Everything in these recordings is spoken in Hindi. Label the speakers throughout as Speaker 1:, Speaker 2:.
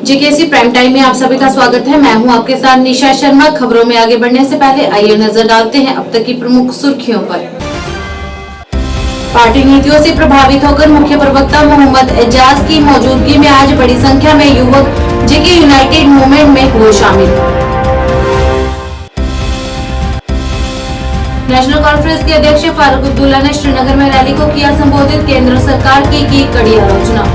Speaker 1: जेकेसी प्राइम टाइम में आप सभी का स्वागत है। मैं हूं आपके साथ निशा शर्मा। खबरों में आगे बढ़ने से पहले आइए नजर डालते हैं अब तक की प्रमुख सुर्खियों पर। पार्टी नीतियों से प्रभावित होकर मुख्य प्रवक्ता मोहम्मद एजाज की मौजूदगी में आज बड़ी संख्या में युवक जेके यूनाइटेड मूवमेंट में हुए शामिल। नेशनल कॉन्फ्रेंस के अध्यक्ष फारूक अब्दुल्ला ने श्रीनगर में रैली को किया संबोधित। केंद्र सरकार की कड़ी आलोचना।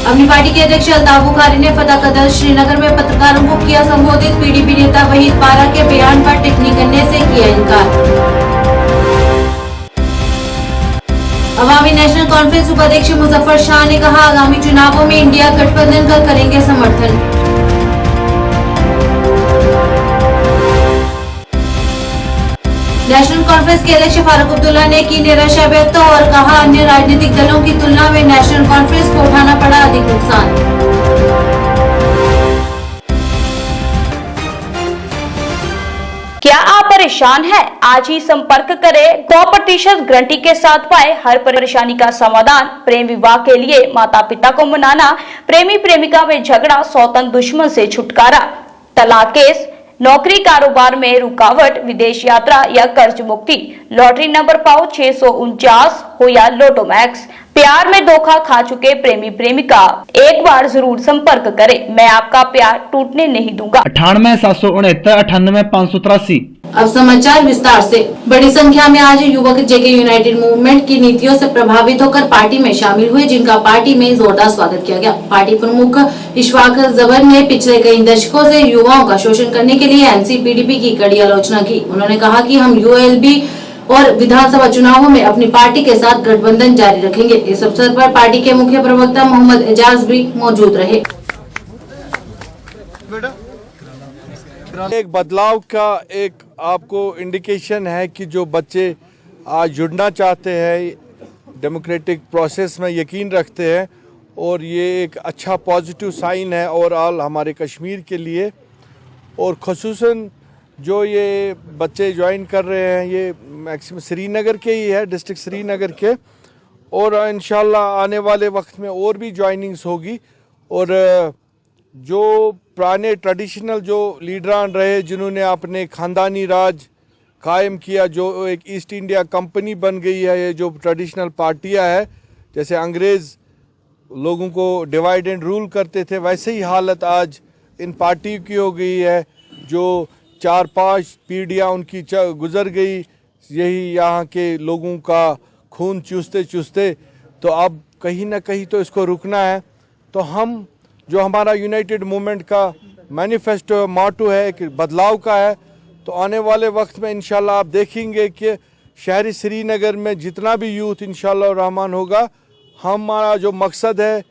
Speaker 1: अपनी पार्टी के अध्यक्ष अल्ताफ बुखारी ने फतह कदर श्रीनगर में पत्रकारों को किया संबोधित। पीडीपी नेता वहीद पारा के बयान पर टिप्पणी करने से किया इनकार। अवामी नेशनल कॉन्फ्रेंस उपाध्यक्ष मुजफ्फर शाह ने कहा, आगामी चुनावों में इंडिया गठबंधन का करेंगे समर्थन। नेशनल कॉन्फ्रेंस के अध्यक्ष फारूक अब्दुल्ला ने की निराशा व्यक्त और कहा, अन्य राजनीतिक दलों की तुलना में नेशनल कॉन्फ्रेंस को उठाना पड़ा अधिक नुकसान।
Speaker 2: क्या आप परेशान हैं? आज ही संपर्क करें। 100% गारंटी के साथ पाए हर परेशानी का समाधान। प्रेम विवाह के लिए माता पिता को मनाना, प्रेमी प्रेमिका में झगड़ा, सौतन दुश्मन से छुटकारा, तलाक केस, नौकरी कारोबार में रुकावट, विदेश यात्रा या कर्ज मुक्ति, लॉटरी नंबर पाओ 649 हो या लोटो मैक्स, प्यार में धोखा खा चुके प्रेमी प्रेमिका, एक बार जरूर संपर्क करें। मैं आपका प्यार टूटने नहीं दूंगा।
Speaker 3: 98 769 98 583।
Speaker 1: अब समाचार विस्तार से। बड़ी संख्या में आज युवक जेके यूनाइटेड मूवमेंट की नीतियों से प्रभावित होकर पार्टी में शामिल हुए, जिनका पार्टी में जोरदार स्वागत किया गया। पार्टी प्रमुख इशफाक जबर ने पिछले कई दशकों से युवाओं का शोषण करने के लिए एनसीपीडीपी की कड़ी आलोचना की। उन्होंने कहा कि हम यूएलबी और विधानसभा चुनावों में अपनी पार्टी के साथ गठबंधन जारी रखेंगे। इस अवसर पर पार्टी के मुख्य प्रवक्ता मोहम्मद एजाज भी मौजूद रहे।
Speaker 4: एक बदलाव का एक आपको इंडिकेशन है कि जो बच्चे आज जुड़ना चाहते हैं, डेमोक्रेटिक प्रोसेस में यकीन रखते हैं, और ये एक अच्छा पॉजिटिव साइन है ओवरऑल हमारे कश्मीर के लिए। और ख़ुसूसन जो ये बच्चे ज्वाइन कर रहे हैं, ये मैक्सिमम श्रीनगर के ही है, डिस्ट्रिक्ट श्रीनगर के, और इंशाल्लाह आने वाले वक्त में और भी ज्वाइनिंग्स होगी। और जो पुराने ट्रेडिशनल जो लीडरान रहे, जिन्होंने अपने ख़ानदानी राज कायम किया, जो एक ईस्ट इंडिया कंपनी बन गई है, ये जो ट्रेडिशनल पार्टियां है, जैसे अंग्रेज़ लोगों को डिवाइड एंड रूल करते थे, वैसे ही हालत आज इन पार्टियों की हो गई है। जो 4-5 पीढ़ियाँ उनकी गुजर गई, यही यहाँ के लोगों का खून चूसते चूसते, तो अब कहीं ना कहीं तो इसको रुकना है। तो हम जो हमारा यूनाइटेड मूवमेंट का मैनिफेस्टो मोटो है, एक बदलाव का है, तो आने वाले वक्त में इंशाल्लाह आप देखेंगे कि शहरी श्रीनगर में जितना भी यूथ इंशाल्लाह रहमान होगा, हमारा जो मकसद है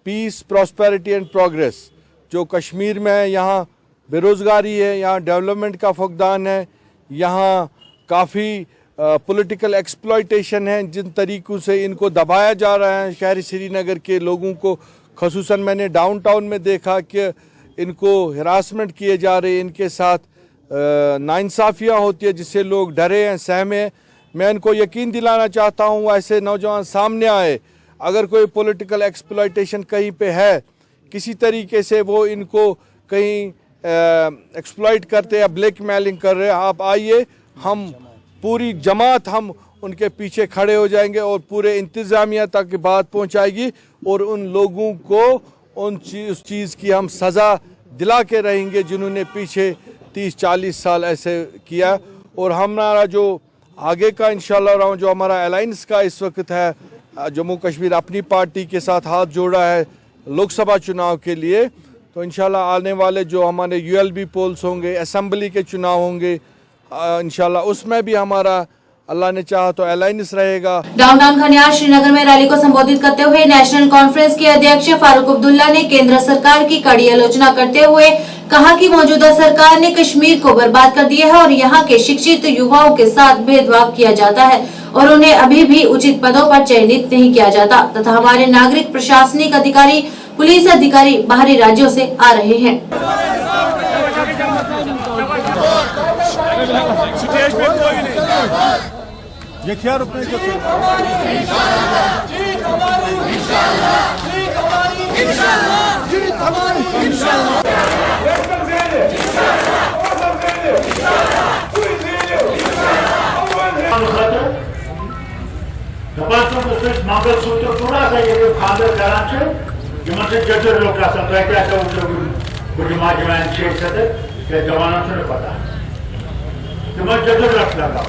Speaker 4: पीस, प्रॉस्पेरिटी एंड प्रोग्रेस, जो कश्मीर में है, यहाँ बेरोज़गारी है, यहाँ डेवलपमेंट का फुकदान है, यहाँ काफ़ी पॉलिटिकल एक्सप्लॉयटेशन है, जिन तरीक़ों से इनको दबाया जा रहा है शहरी श्रीनगर के लोगों को। ख़ुसूसन मैंने डाउनटाउन में देखा कि इनको हिरासमेंट किए जा रहे हैं, इनके साथ नाइंसाफ़ियाँ होती है, जिससे लोग डरे हैं, सहमे हैं। मैं इनको यकीन दिलाना चाहता हूँ, ऐसे नौजवान सामने आए, अगर कोई पॉलिटिकल एक्सप्लॉयटेशन कहीं पे है, किसी तरीके से वो इनको कहीं एक्सप्लॉइट करते हैं, ब्लैकमेलिंग कर रहे हैं, आप आइए, हम पूरी जमात हम उनके पीछे खड़े हो जाएंगे और पूरे इंतज़ामिया तक बात पहुंचाएगी, और उन लोगों को उस चीज़ की हम सज़ा दिला के रहेंगे जिन्होंने पीछे 30-40 साल ऐसे किया। और हमारा जो आगे का इंशाल्लाह जो हमारा अलायंस का इस वक्त है, जम्मू कश्मीर अपनी पार्टी के साथ हाथ जोड़ा है लोकसभा चुनाव के लिए, तो इंशाल्लाह आने वाले जो हमारे यूएलबी पोल्स होंगे, असेंबली के चुनाव होंगे, इंशाल्लाह उसमें भी हमारा अल्लाह ने चाहा तो अलायंस रहेगा।
Speaker 1: डाउनटाउन खनियार श्रीनगर में रैली को संबोधित करते हुए नेशनल कॉन्फ्रेंस के अध्यक्ष फारूक अब्दुल्ला ने केंद्र सरकार की कड़ी आलोचना करते हुए कहा कि मौजूदा सरकार ने कश्मीर को बर्बाद कर दिया है और यहाँ के शिक्षित युवाओं के साथ भेदभाव किया जाता है और उन्हें अभी भी उचित पदों पर चयनित नहीं किया जाता, तथा हमारे नागरिक, प्रशासनिक अधिकारी, पुलिस अधिकारी बाहरी राज्यों से आ रहे हैं।
Speaker 5: ये क्या रुपए मंगलसूत्र थोड़ा सा ये खादर कराचे यमन से जजर लोग का सब क्या क्या बुजुमा जवान शेख सदर के जवानों से पता यमन जजर रख लगा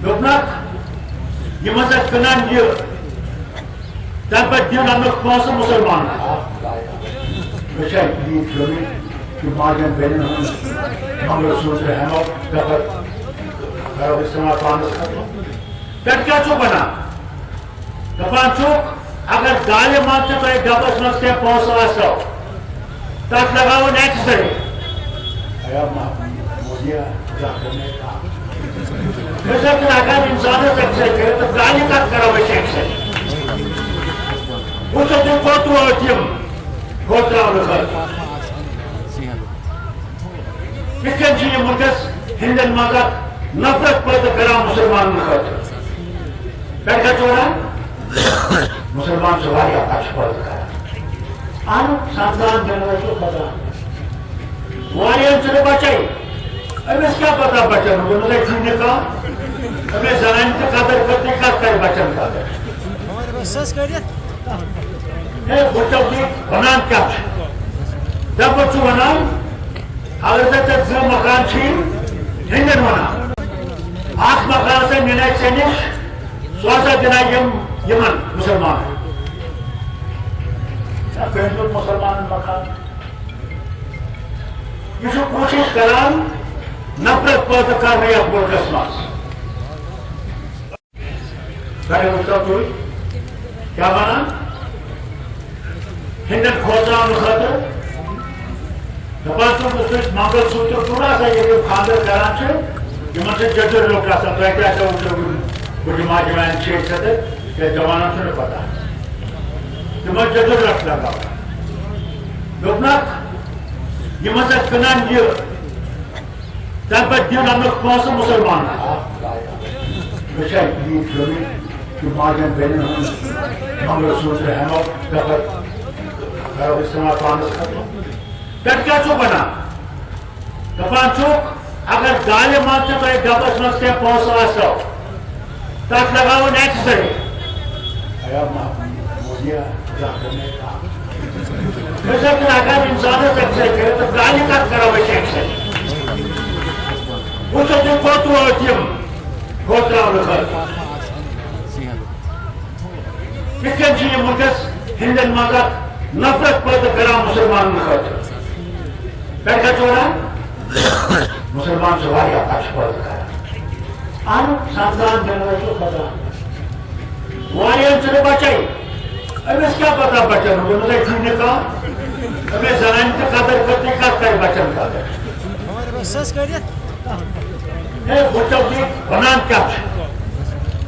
Speaker 5: लोकनाथ यमन से कनान ये तब दिन हम लोग कौन सा मुसलमान विषय ये जोड़ी कि मार्जन बेन मंगलसूत्र है और तब करो इस्तेमाल पाने तब क्या चुप बना कपान चुप अगर गाले मारते तो एक डबस मस्ते पहुंचना सो तक लगाओ नेक्स्ट से अया मोदिया जाने का वैसे कि अगर इंसानों से करे तो गाली तक करो वैसे से वो तो जो कोट हुआ टीम कोट रहा होगा कितने चीज़ मुकस हिंदन मगर नफरत पैदा करा मुसलमान मुकस बैठा चोरा मुसलमान सवारी आकाश पर आनो सावधान जनता को पता वारियन से बचाई अबे क्या पता बचन को मतलब जीने का अबे जनान का कदर करते कर बचन का हमारे पास सस करिए ए बच्चों की बनान क्या जब बच्चों बनान अगर तक जो मकान छी हिंदन बना आठ मकान से मिले चेनिश स्वासा दिना यमन मुसलमान मुसलमान मकान ये जो कोशिश करान नफरत पैदा कर रही है मुल्क क्या बना हिंदन खोजा खातर मंगलसूत्र थोड़ा सा ये खादर कराचे यमन से जजर लोग का सब क्या क्या बुजुमा जवान शेख सदर के जवानों से पता यमन जजर रख लगा लोकनाथ यमन से कनान ये तब दिन हम लोग कौन सा मुसलमान विषय ये जोड़ी कि मार्जन बेन मंगलसूत्र है और तब करो इस्तेमाल पाने तब क्या चुप बना कपान चुप अगर गाले मारते तो एक डबस मस्ते पहुंचना सो तक लगाओ नेक्स्ट से अया मोदिया जाने का वैसे कि अगर इंसानों से करे तो गाली तक करो वैसे से वो तो जो कोट हुआ टीम कोट रहा होगा कितने चीज़ मुकस हिंदन मगर नफरत पैदा करा मुसलमान मुकस बैठा चोरा मुसलमान सवारी आकाश पर आनो सावधान जनता को पता वारियन से बचाई अबे क्या पता बचन को मतलब जीने का अबे जनान का कदर करते कर बचन का हमारे पास सस करिए ए बच्चों की बनान क्या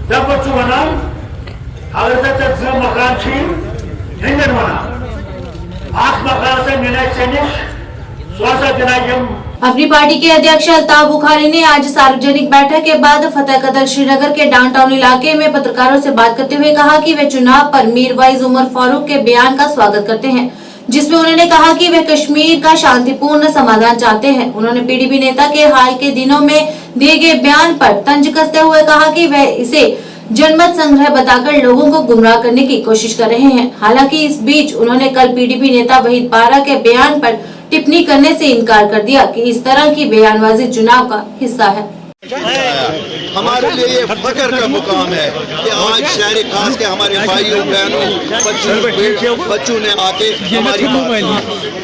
Speaker 5: जब बच्चों बनान अगर तक जो मकान छी हिंदन बना आठ मकान से मिले चेनिश स्वासा दिना
Speaker 1: अपनी पार्टी के अध्यक्ष अल्ताफ बुखारी ने आज सार्वजनिक बैठक के बाद फतेह कदर श्रीनगर के डाउनटाउन इलाके में पत्रकारों से बात करते हुए कहा कि वे चुनाव पर मीरवाइज उमर फारूक के बयान का स्वागत करते हैं, जिसमें उन्होंने कहा कि वे कश्मीर का शांतिपूर्ण समाधान चाहते हैं। उन्होंने पीडीपी नेता के हाल के दिनों में दिए गए बयान पर तंज कसते हुए कहा कि वे इसे जनमत संग्रह बताकर लोगों को गुमराह करने की कोशिश कर रहे हैं। हालांकि इस बीच उन्होंने कल पीडीपी नेता वहीद पारा के बयान पर टिप्पणी करने से इनकार कर दिया कि इस तरह की बयानबाजी चुनाव का हिस्सा है।
Speaker 6: हमारे लिए ये फख्र का मुकाम है कि आज शहर खास के हमारे भाइयों बहनों बच्चों ने आके हमारी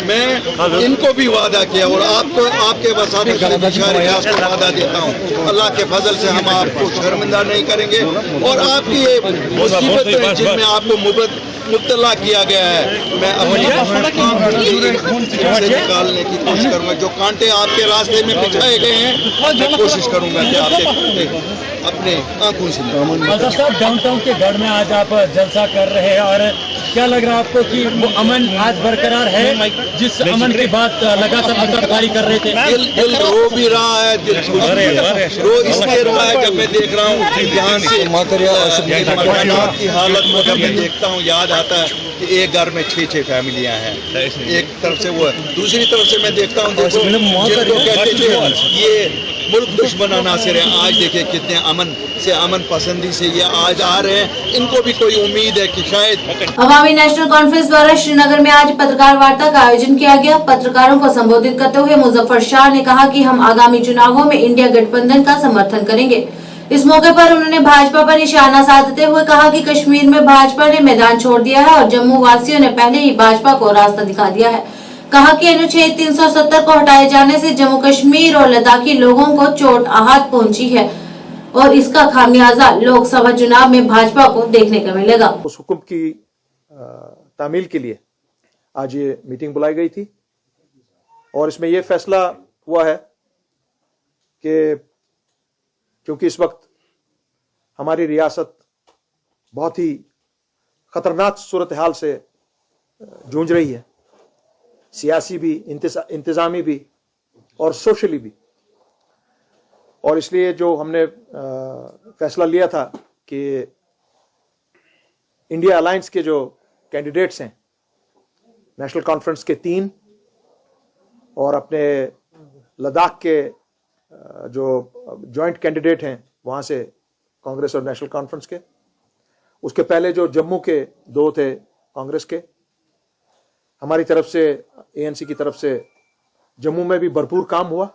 Speaker 6: मैं इनको भी वादा किया और आपको आपके वसात शहर खास को वादा देता हूँ, अल्लाह के फजल से हम आपको शर्मिंदा नहीं करेंगे और आपकी ये मुसीबत जिनमें आपको मुब्तला किया गया है, मैं अपनी निकालने की कोशिश करूँगा। जो कांटे आपके रास्ते में बिछाए गए हैं मैं कोशिश करूँगा कि आपके अपने आंखों से।
Speaker 7: डाउनटाउन के गढ़ में आज आप जलसा कर रहे हैं और क्या लग रहा है आपको कि वो अमन आज बरकरार है जिस अमन की बात लगातार अधिकारी कर रहे थे?
Speaker 6: दिल रो भी रहा है, दिल रो इसलिए रहा है जब मैं देख रहा हूँ कि यहाँ से मकानात की हालत को जब मैं देखता हूँ याद आता है कि एक घर में 6 फैमिलियाँ हैं। एक तरफ से वो है, दूसरी तरफ से मैं देखता हूँ देखो जिनको कहते थे ये मुल्क दुश्मन नासिर है, आज देखिए कितने अमन पसंदी से ये आज आ रहे हैं। इनको भी कोई उम्मीद है कि शायद
Speaker 1: अवामी नेशनल कॉन्फ्रेंस द्वारा श्रीनगर में आज पत्रकार वार्ता का आयोजन किया गया। पत्रकारों को संबोधित करते हुए मुजफ्फर शाह ने कहा कि हम आगामी चुनावों में इंडिया गठबंधन का समर्थन करेंगे। इस मौके पर उन्होंने भाजपा पर निशाना साधते हुए कहा कि कश्मीर में भाजपा ने मैदान छोड़ दिया है और जम्मू वासियों ने पहले ही भाजपा को रास्ता दिखा दिया है। कहा कि अनुच्छेद 370 को हटाए जाने से जम्मू कश्मीर और लद्दाखी लोगों को चोट आहत पहुंची है और इसका खामियाजा लोकसभा चुनाव में भाजपा को देखने को मिलेगा।
Speaker 8: उस हुक्म की तामील के लिए आज ये मीटिंग बुलाई गई थी और इसमें यह फैसला हुआ है कि क्योंकि इस वक्त हमारी रियासत बहुत ही खतरनाक सूरत हाल से जूझ रही है, सियासी भी, इंतजामी भी और सोशली भी, और इसलिए जो हमने फैसला लिया था कि इंडिया अलायंस के जो कैंडिडेट्स हैं नेशनल कॉन्फ्रेंस के 3 और अपने लद्दाख के जो जॉइंट कैंडिडेट हैं वहां से कांग्रेस और नेशनल कॉन्फ्रेंस के, उसके पहले जो जम्मू के 2 थे कांग्रेस के, हमारी तरफ से एएनसी की तरफ से जम्मू में भी भरपूर काम हुआ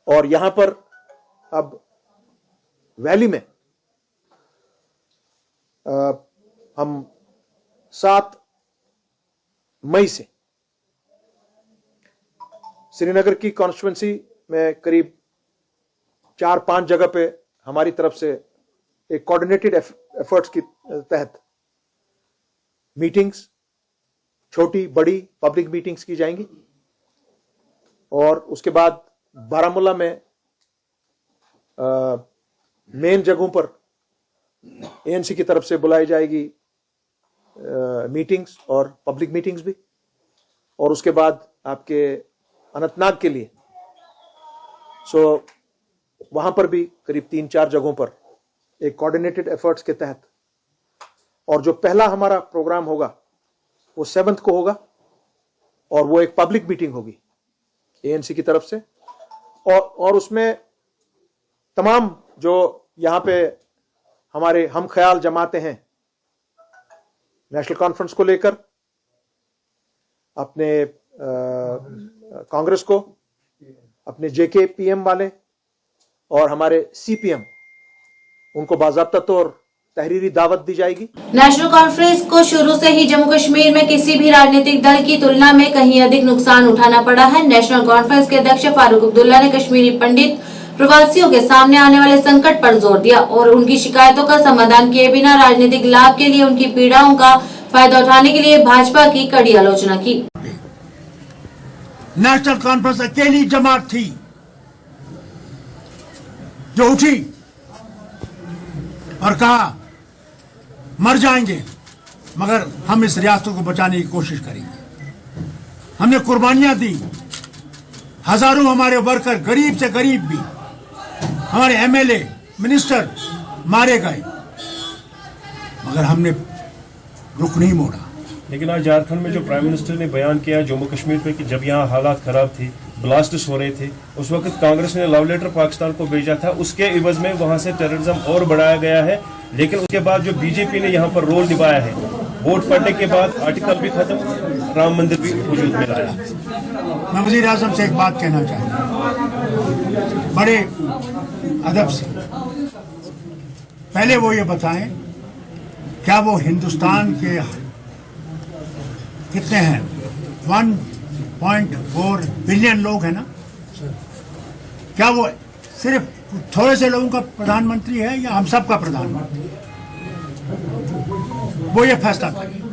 Speaker 8: और यहां पर अब वैली में हम 7 मई से श्रीनगर की कॉन्स्टिट्यूंसी में करीब 4-5 जगह पे हमारी तरफ से एक कोऑर्डिनेटेड एफर्ट्स के तहत मीटिंग्स, छोटी बड़ी पब्लिक मीटिंग्स की जाएंगी और उसके बाद बारामूला में मेन जगहों पर एएनसी की तरफ से बुलाई जाएगी मीटिंग्स और पब्लिक मीटिंग्स भी, और उसके बाद आपके अनंतनाग के लिए वहां पर भी करीब 3-4 जगहों पर एक कोऑर्डिनेटेड एफर्ट्स के तहत, और जो पहला हमारा प्रोग्राम होगा वो 7th को होगा और वो एक पब्लिक मीटिंग होगी एएनसी की तरफ से, और उसमें तमाम जो यहाँ पे हमारे हम ख्याल जमाते हैं नेशनल कॉन्फ्रेंस को लेकर, अपने कांग्रेस को, अपने जेकेपीएम वाले और हमारे सीपीएम, उनको बाज़ाब्ता तौर तहरीरी दावत दी जाएगी।
Speaker 1: नेशनल कॉन्फ्रेंस को शुरू से ही जम्मू कश्मीर में किसी भी राजनीतिक दल की तुलना में कहीं अधिक नुकसान उठाना पड़ा है। नेशनल कॉन्फ्रेंस के अध्यक्ष फारूक अब्दुल्ला ने कश्मीरी पंडित प्रवासियों के सामने आने वाले संकट पर जोर दिया और उनकी शिकायतों का समाधान किए बिना राजनीतिक लाभ के लिए उनकी पीड़ाओं का फायदा उठाने के लिए भाजपा की कड़ी आलोचना की।
Speaker 5: नेशनल कॉन्फ्रेंस अकेली जमात थी जो उठी और कहा मर जाएंगे मगर हम इस रियासत को बचाने की कोशिश करेंगे। हमने कुर्बानियां दी, हजारों हमारे वर्कर, गरीब से गरीब भी, हमारे एमएलए, मिनिस्टर मारे गए, मगर हमने रुख नहीं मोड़ा।
Speaker 9: लेकिन आज झारखंड में जो प्राइम मिनिस्टर ने बयान किया जम्मू कश्मीर पे कि जब यहाँ हालात खराब थी, ब्लास्ट्स हो रहे थे, उस वक्त कांग्रेस ने लव लेटर पाकिस्तान को भेजा था, उसके इवज में वहां से टेररिज्म और बढ़ाया गया है। लेकिन उसके बाद जो बीजेपी ने यहाँ पर रोल निभाया है, वोट पड़ने के बाद आर्टिकल भी खत्म, राम मंदिर भी वजूद में लाया।
Speaker 5: मैं वज़ीर आज़म से एक बात कहना चाहता हूँ बड़े अदब से, पहले वो ये बताएं क्या वो हिंदुस्तान के कितने हैं 1.4 बिलियन लोग हैं ना, क्या वो सिर्फ थोड़े से लोगों का प्रधानमंत्री है या हम सब का प्रधानमंत्री? वो ये फैसला करे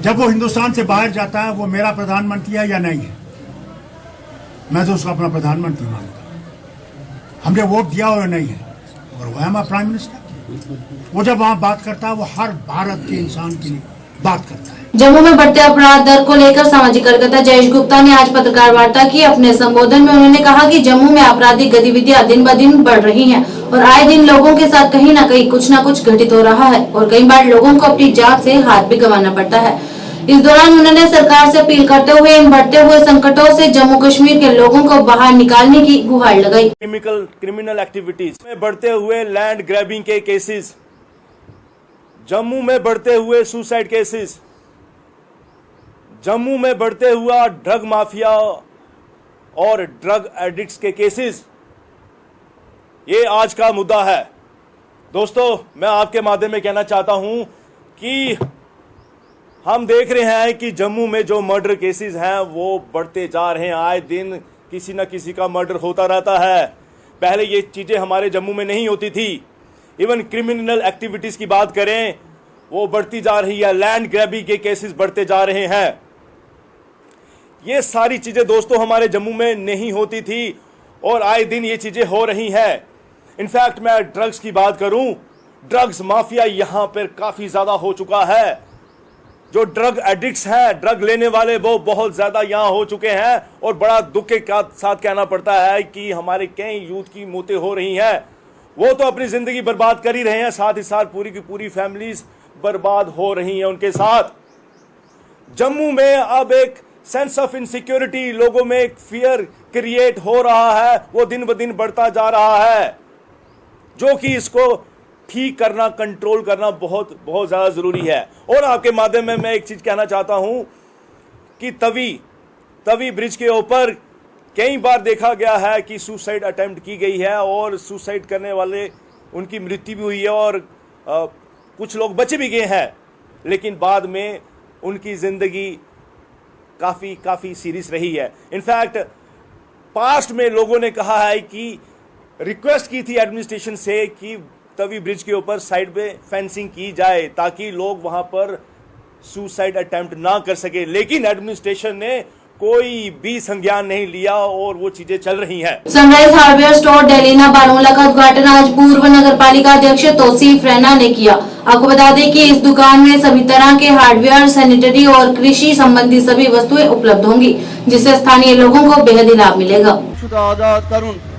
Speaker 5: जब वो हिंदुस्तान से बाहर जाता है वो मेरा प्रधानमंत्री है या नहीं है। मैं तो उसको अपना प्रधानमंत्री मानता हूं। हमने वोट दिया और नहीं है, और वह हमारा प्राइम मिनिस्टर। वो जब वहाँ बात करता है वो हर भारत के इंसान के लिए बात करता है।
Speaker 1: जम्मू में बढ़ते अपराध दर को लेकर सामाजिक कार्यकर्ता जयेश गुप्ता ने आज पत्रकार वार्ता की। अपने संबोधन में उन्होंने कहा कि जम्मू में आपराधिक गतिविधियां दिन ब दिन बढ़ रही हैं और आए दिन लोगों के साथ कहीं न कहीं कुछ न कुछ घटित हो रहा है और कई बार लोगों को अपनी जान से हाथ भी गंवाना पड़ता है। इस दौरान उन्होंने सरकार से अपील करते हुए इन बढ़ते हुए संकटों से जम्मू कश्मीर के लोगों को बाहर निकालने की गुहार लगाई।
Speaker 9: क्रिमिनल एक्टिविटीज में बढ़ते हुए लैंड ग्रैबिंग के केसेस, जम्मू में बढ़ते हुए सुसाइड केसेस, जम्मू में बढ़ते हुआ ड्रग माफिया और ड्रग एडिक्ट्स के केसेस, ये आज का मुद्दा है। दोस्तों, मैं आपके माध्यम में कहना चाहता हूं कि हम देख रहे हैं कि जम्मू में जो मर्डर केसेस हैं वो बढ़ते जा रहे हैं। आए दिन किसी न किसी का मर्डर होता रहता है। पहले ये चीज़ें हमारे जम्मू में नहीं होती थी। इवन क्रिमिनल एक्टिविटीज़ की बात करें, वो बढ़ती जा रही है। लैंड ग्रैबिंग के केसेस बढ़ते जा रहे हैं। ये सारी चीज़ें दोस्तों हमारे जम्मू में नहीं होती थी और आए दिन ये चीज़ें हो रही हैं। इनफैक्ट मैं ड्रग्स की बात करूं, ड्रग्स माफिया यहाँ पर काफ़ी ज़्यादा हो चुका है। जो ड्रग एडिक्ट्स हैं, ड्रग लेने वाले, वो बहुत ज़्यादा यहाँ हो चुके हैं और बड़ा दुख के साथ कहना पड़ता है कि हमारे कई यूथ की मौतें हो रही हैं। वो तो अपनी ज़िंदगी बर्बाद कर ही रहे हैं, साथ ही साथ पूरी की पूरी फैमिलीज बर्बाद हो रही हैं उनके साथ। जम्मू में अब एक सेंस ऑफ इनसिक्योरिटी, लोगों में एक फियर क्रिएट हो रहा है, वो दिन ब दिन बढ़ता जा रहा है, जो कि इसको ठीक करना, कंट्रोल करना बहुत बहुत ज़्यादा ज़रूरी है। और आपके माध्यम में मैं एक चीज़ कहना चाहता हूं कि तवी ब्रिज के ऊपर कई बार देखा गया है कि सुसाइड अटेम्प्ट की गई है और सुसाइड करने वाले उनकी मृत्यु भी हुई है और कुछ लोग बचे भी गए हैं, लेकिन बाद में उनकी ज़िंदगी काफ़ी सीरियस रही है। इनफैक्ट पास्ट में लोगों ने कहा है कि रिक्वेस्ट की थी एडमिनिस्ट्रेशन से कि तवी ब्रिज के ऊपर साइड पे फेंसिंग की जाए ताकि लोग वहां पर सुसाइड अटेम्प्ट ना कर सके, लेकिन एडमिनिस्ट्रेशन ने कोई भी संज्ञान नहीं लिया और वो चीजें चल रही हैं।
Speaker 1: सनराइज हार्डवेयर स्टोर डेलीना बारोला का उद्घाटन आज पूर्व नगर पालिका अध्यक्ष तौसीफ रैना ने किया। आपको बता दें कि इस दुकान में सभी तरह के हार्डवेयर, सैनिटरी और कृषि संबंधी सभी वस्तुएं उपलब्ध होंगी, जिससे स्थानीय लोगों को बेहद लाभ मिलेगा।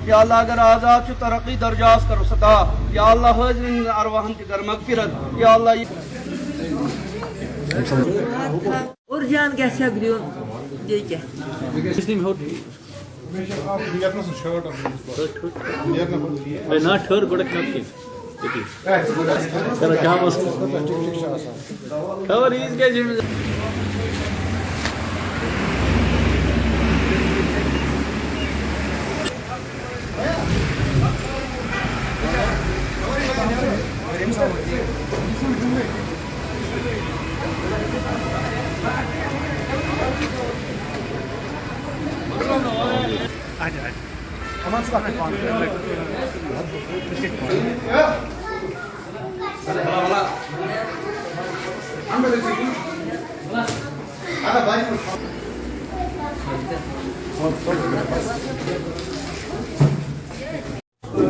Speaker 10: या अल्लाह अगर आजाद चु तरक्की दर्जास करो सका, या अल्लाह हाजिरिन अरवाहन की दर मगफिरत, या अल्लाह और जान कैसे अग्रियो ये क्या इसलिए हो ना ठहर गोड़ के चलो क्या बस खबर इसके जिम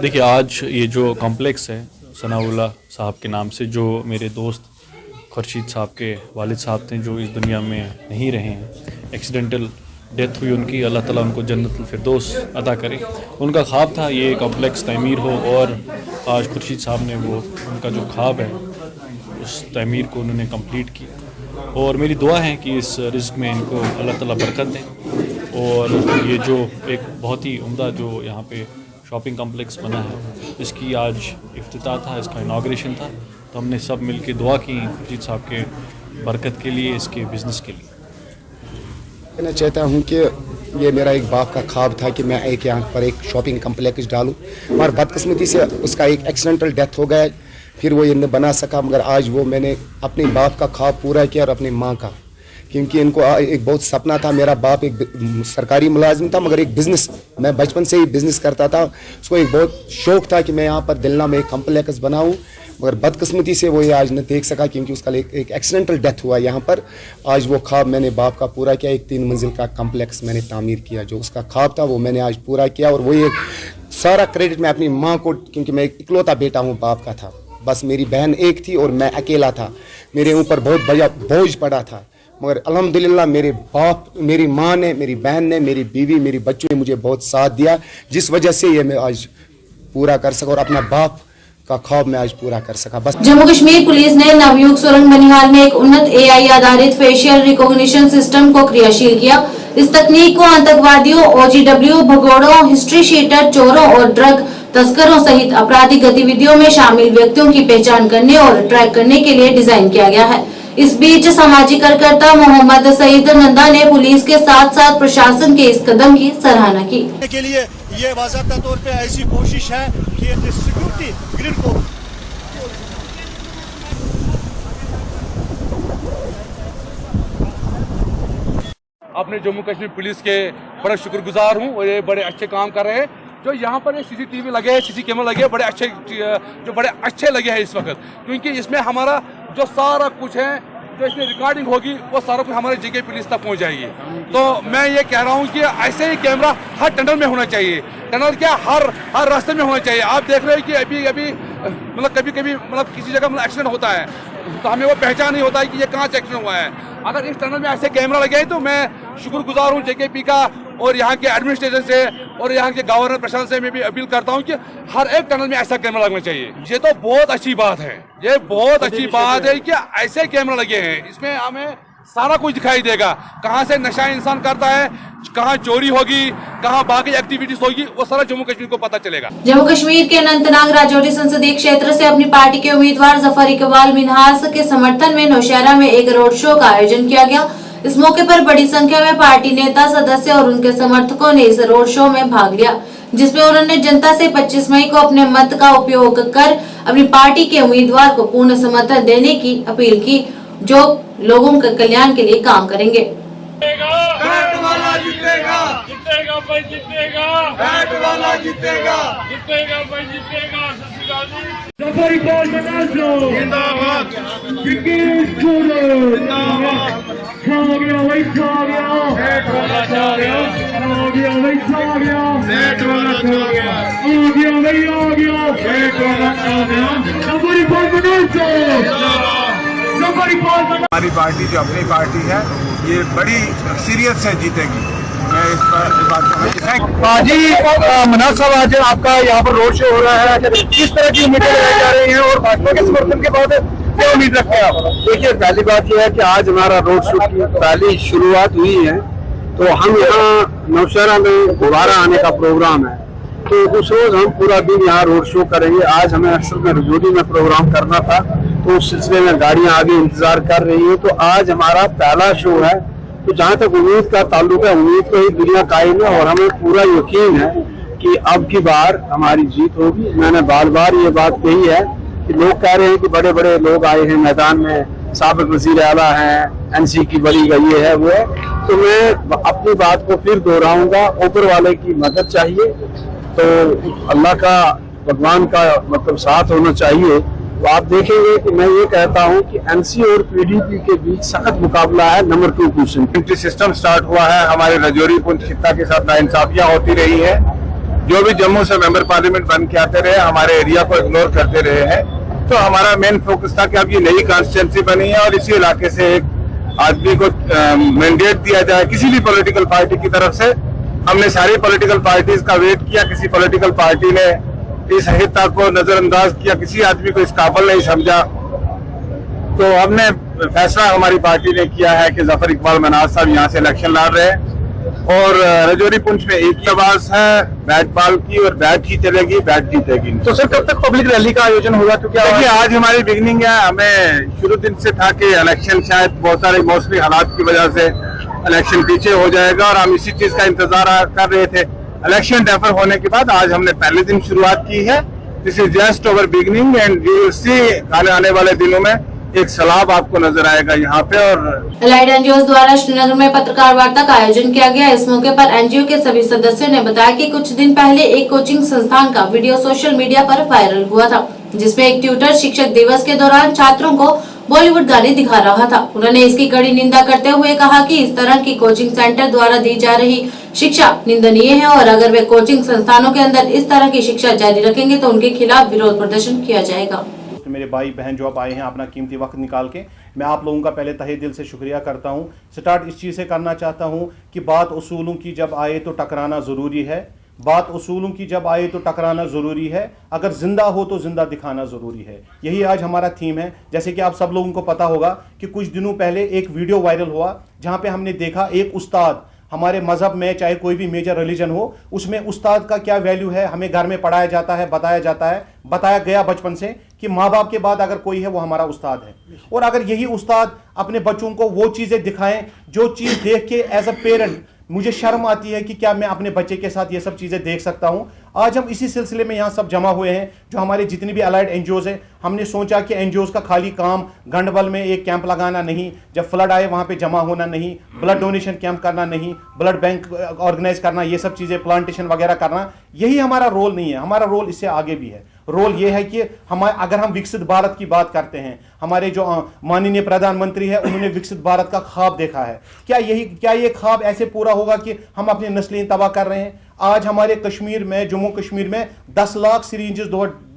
Speaker 11: देखिए, आज ये जो कॉम्प्लेक्स है सनाउल्लाह साहब के नाम से, जो मेरे दोस्त खुर्शीद साहब के वालिद साहब थे, जो इस दुनिया में नहीं रहे हैं, एक्सीडेंटल डेथ हुई उनकी, अल्लाह ताला उनको जन्नतुल फिरदौस अता करे। उनका ख्वाब था ये कॉम्प्लेक्स तमीर हो और आज खुर्शीद साहब ने वो उनका जो ख्वाब है उस तमीर को उन्होंने कंप्लीट की। और मेरी दुआ है कि इस रिज़्क़ में इनको अल्लाह ताला बरकत दें और ये जो एक बहुत ही उम्दा जो यहाँ पे शॉपिंग कॉम्प्लेक्स बना है, इसकी आज इफ्तिताह था, इसका इनाग्रेशन था, तो हमने सब मिल के दुआ की खुर्शीद साहब के बरकत के लिए, इसके बिज़नेस के लिए।
Speaker 12: मैं चाहता हूँ कि ये मेरा एक बाप का ख्वाब था कि मैं एक यहाँ पर एक शॉपिंग कम्प्लेक्स डालूँ, मगर बदकिस्मती से उसका एक एक्सीडेंटल डेथ हो गया, फिर वो ये न बना सका। मगर आज वो मैंने अपने बाप का ख्वाब पूरा किया और अपनी माँ का, क्योंकि इनको एक बहुत सपना था। मेरा बाप एक सरकारी मुलाजिम था, मगर एक बिज़नेस, मैं बचपन से ही बिज़नेस करता था, उसको एक बहुत शौक़ था कि मैं यहाँ पर दिलना में एक कम्प्लेक्स बनाऊँ, मगर बदकिस्मती से वो ये आज न देख सका क्योंकि उसका एक एक्सीडेंटल डेथ हुआ यहाँ पर। आज वो ख्वाब मैंने बाप का पूरा किया, एक 3 मंजिल का कम्प्लेक्स मैंने तामीर किया, जो उसका ख्वाब था वो मैंने आज पूरा किया। और वो एक सारा क्रेडिट मैं अपनी माँ को, क्योंकि मैं एक इकलौता बेटा हूँ बाप का था, बस मेरी बहन एक थी और मैं अकेला था। मेरे ऊपर बहुत बड़ा बोझ पड़ा था, मगर अल्हम्दुलिल्लाह मेरे बाप, मेरी माँ ने, मेरी बहन ने, मेरी बीवी, मेरी बच्चों ने मुझे बहुत साथ दिया, जिस वजह से ये मैं आज पूरा कर सका और अपना बाप का ख्वाब मैं आज पूरा कर सका। बस
Speaker 1: जम्मू कश्मीर पुलिस ने नवयुग सुरंग बनिहाल में एक उन्नत AI आधारित फेशियल रिकॉग्निशन सिस्टम को क्रियाशील किया। इस तकनीक को आतंकवादियों, OGW, भगोड़ों, हिस्ट्री शीटर, चोरों और ड्रग तस्करों सहित आपराधिक गतिविधियों में शामिल व्यक्तियों की पहचान करने और ट्रैक करने के लिए डिजाइन किया गया है। इस बीच सामाजिक कार्यकर्ता मोहम्मद सईद नंदा ने पुलिस के साथ साथ प्रशासन के इस कदम की सराहना की।
Speaker 13: के लिए ये वाज़ह तौर पे ऐसी कोशिश है कि सिक्योरिटी ग्रिड को
Speaker 14: अपने जम्मू कश्मीर पुलिस के बड़ा शुक्रगुजार हूँ और ये बड़े अच्छे काम कर रहे हैं। जो यहाँ पर CCTV लगे हैं, CC कैमरा लगे हैं, बड़े अच्छे लगे हैं इस वक्त, क्योंकि इसमें हमारा जो सारा कुछ है, जो इसमें रिकॉर्डिंग होगी, वो सारा कुछ हमारे JK पुलिस तक पहुँच जाएगी। तो मैं ये कह रहा हूँ कि ऐसे ही कैमरा हर टनल में होना चाहिए। टनल क्या, हर रास्ते में होना चाहिए। आप देख रहे हैं कि अभी मतलब कभी किसी जगह एक्सीडेंट होता है तो हमें वो पहचान नहीं होता है कि ये कहाँ से एक्सीडेंट हुआ है। अगर इस टनल में ऐसे कैमरा लगे हैं तो मैं शुक्रगुजार हूँ JKP का और यहाँ के एडमिनिस्ट्रेशन से और यहाँ के गवर्नर प्रशासन से मैं भी अपील करता हूँ कि हर एक टनल में ऐसा कैमरा लगना चाहिए। ये तो बहुत अच्छी बात है, ये बहुत अच्छी बात है कि ऐसे कैमरा लगे हैं। इसमें हमें सारा कुछ दिखाई देगा, कहाँ से नशा इंसान करता है, कहाँ चोरी होगी, कहाँ बाकी एक्टिविटीज होगी, वो सारा जम्मू कश्मीर को पता चलेगा।
Speaker 1: जम्मू कश्मीर के अनंतनाग राजौरी संसदीय क्षेत्र से अपनी पार्टी के उम्मीदवार जफर इकबाल मिन्हास के समर्थन में नौशहरा में एक रोड शो का आयोजन किया गया। इस मौके पर बड़ी संख्या में पार्टी नेता, सदस्य और उनके समर्थकों ने इस रोड शो में भाग लिया, जिसमें उन्होंने जनता से 25 मई को अपने मत का उपयोग कर अपनी पार्टी के उम्मीदवार को पूर्ण समर्थन देने की अपील की, जो लोगों के कल्याण के लिए काम करेंगे।
Speaker 5: बैट वाला जीतेगा, जीतेगा भाई जीतेगा, बैट वाला जीतेगा, जीतेगा भाई जीतेगा। जफर इकबाल जिंदाबाद, जिंदाबाद, छा गया भाई छा गया, बैट वाला छा गया, छा गया भाई छा गया, बैट वाला छा गया, आ गया भाई आ गया, बैट वाला छा गया। जफर इकबाल जिंदाबाद।
Speaker 15: हमारी पार्टी जो अपनी पार्टी है ये बड़ी सीरियस से जीतेगी। मैं इस बात को
Speaker 3: बाजी मनाज साहब, आज आपका यहाँ पर रोड शो हो रहा है, किस तरह की उम्मीदें लगाई जा रही हैं और भाजपा के समर्थन के बाद क्या उम्मीद रखते हैं आप?
Speaker 16: देखिए, पहली बात यह है कि आज हमारा रोड शो की पहली शुरुआत हुई है, तो हम यहाँ नौशहरा में दोबारा आने का प्रोग्राम है, तो उस रोज हम पूरा दिन यहाँ रोड शो करेंगे। आज हमें अक्सर में रजौरी में प्रोग्राम करना था, तो उस सिलसिले में गाड़ियां आगे इंतजार कर रही है। तो आज हमारा पहला शो है, तो जहां तक उम्मीद का ताल्लुक है, उम्मीद को ही दुनिया कायम है और हमें पूरा यकीन है कि अब की बार हमारी जीत होगी। मैंने बार बार ये बात कही है कि लोग कह रहे हैं कि बड़े बड़े लोग आए हैं मैदान में, साबिक वजीर आला हैं, NC की बड़ी ये है वो है, तो मैं अपनी बात को फिर दोहराऊंगा, ऊपर वाले की मदद चाहिए, तो अल्लाह का, भगवान का मतलब साथ होना चाहिए। तो आप देखेंगे कि मैं ये कहता हूं कि NC और PDP के बीच सख्त मुकाबला है। नंबर 2 क्वेश्चन,
Speaker 15: सिस्टम स्टार्ट हुआ है, हमारे रजौरी पुंछ खित्ता के साथ नाइंसाफियां होती रही है। जो भी जम्मू से मेंबर पार्लियामेंट बन के आते रहे, हमारे एरिया को इग्नोर करते रहे हैं। तो हमारा मेन फोकस था कि अब ये नई कॉन्स्टिट्यूंसी बनी है और इसी इलाके से एक आदमी को मैंडेट दिया जाए किसी भी पॉलिटिकल पार्टी की तरफ से। हमने सारी पॉलिटिकल पार्टीज का वेट किया, किसी पॉलिटिकल पार्टी ने इस हिस्सा को नजरअंदाज किया, किसी आदमी को इस काबिल नहीं समझा। तो हमने फैसला हमारी पार्टी ने किया है कि जफर इकबाल मनाज साहब यहाँ से इलेक्शन लड़ रहे हैं और रजौरी पुंछ में एक आवाज है बैट बॉल की और बैट ही चलेगी, बैट जीतेगी।
Speaker 3: तो सर कब तक पब्लिक रैली का आयोजन होगा? क्योंकि
Speaker 15: देखिए, आज हमारी बिगनिंग है। हमें शुरू दिन से था कि इलेक्शन शायद बहुत सारे मौसमी हालात की वजह से इलेक्शन पीछे हो जाएगा और हम इसी चीज का इंतजार कर रहे थे। इलेक्शन डेफर होने के बाद आज हमने पहले दिन शुरुआत की है। This is just over beginning and you will see आने वाले दिनों में एक सैलाब आपको नजर आएगा यहाँ पे। और
Speaker 1: एलाइड NGOs द्वारा श्रीनगर में पत्रकार वार्ता का आयोजन किया गया। इस मौके पर NGO के सभी सदस्यों ने बताया कि कुछ दिन पहले एक कोचिंग संस्थान का वीडियो सोशल मीडिया पर वायरल हुआ था, जिसमें एक ट्यूटर शिक्षक दिवस के दौरान छात्रों को बॉलीवुड गाने दिखा रहा था। उन्होंने इसकी कड़ी निंदा करते हुए कहा कि इस तरह की कोचिंग सेंटर द्वारा दी जा रही शिक्षा निंदनीय है और अगर वे कोचिंग संस्थानों के अंदर इस तरह की शिक्षा जारी रखेंगे तो उनके खिलाफ विरोध प्रदर्शन किया जाएगा।
Speaker 9: दोस्त, मेरे भाई बहन जो अब आए हैं अपना कीमती वक्त निकाल के, मैं आप लोगों का पहले तहे दिल से शुक्रिया करता हूँ। स्टार्ट इस चीज़ से करना चाहता हूँ कि बात उसूलों की जब आए तो टकराना ज़रूरी है, बात उसूलों की जब आए तो टकराना ज़रूरी है, अगर ज़िंदा हो तो ज़िंदा दिखाना ज़रूरी है। यही आज हमारा थीम है। जैसे कि आप सब लोगों को पता होगा कि कुछ दिनों पहले एक वीडियो वायरल हुआ जहाँ पे हमने देखा एक उस्ताद, हमारे मज़हब में चाहे कोई भी मेजर रिलीजन हो, उसमें उस्ताद का क्या वैल्यू है हमें घर में पढ़ाया जाता है, बताया गया बचपन से कि माँ बाप के बाद अगर कोई है वो हमारा उस्ताद है। और अगर यही उस्ताद अपने बच्चों को वो चीज़ें दिखाएं जो चीज़ देख के एज अ पेरेंट मुझे शर्म आती है कि क्या मैं अपने बच्चे के साथ ये सब चीज़ें देख सकता हूँ। आज हम इसी सिलसिले में यहाँ सब जमा हुए हैं, जो हमारे जितनी भी अलाइड एनजीओज़ हैं। हमने सोचा कि एनजीओज़ का खाली काम गंडबल में एक कैंप लगाना नहीं, जब फ्लड आए वहाँ पे जमा होना नहीं, ब्लड डोनेशन कैंप करना नहीं, ब्लड बैंक ऑर्गेनाइज करना, ये सब चीज़ें प्लांटेशन वगैरह करना, यही हमारा रोल नहीं है। हमारा रोल इससे आगे भी है। रोल ये है कि अगर हम विकसित भारत की बात करते हैं, हमारे जो माननीय प्रधानमंत्री है उन्होंने विकसित भारत का ख्वाब देखा है, क्या ये ख्वाब ऐसे पूरा होगा कि हम अपनी नस्लें तबाह कर रहे हैं। आज हमारे कश्मीर में, जम्मू कश्मीर में 10 लाख सिरिंजेस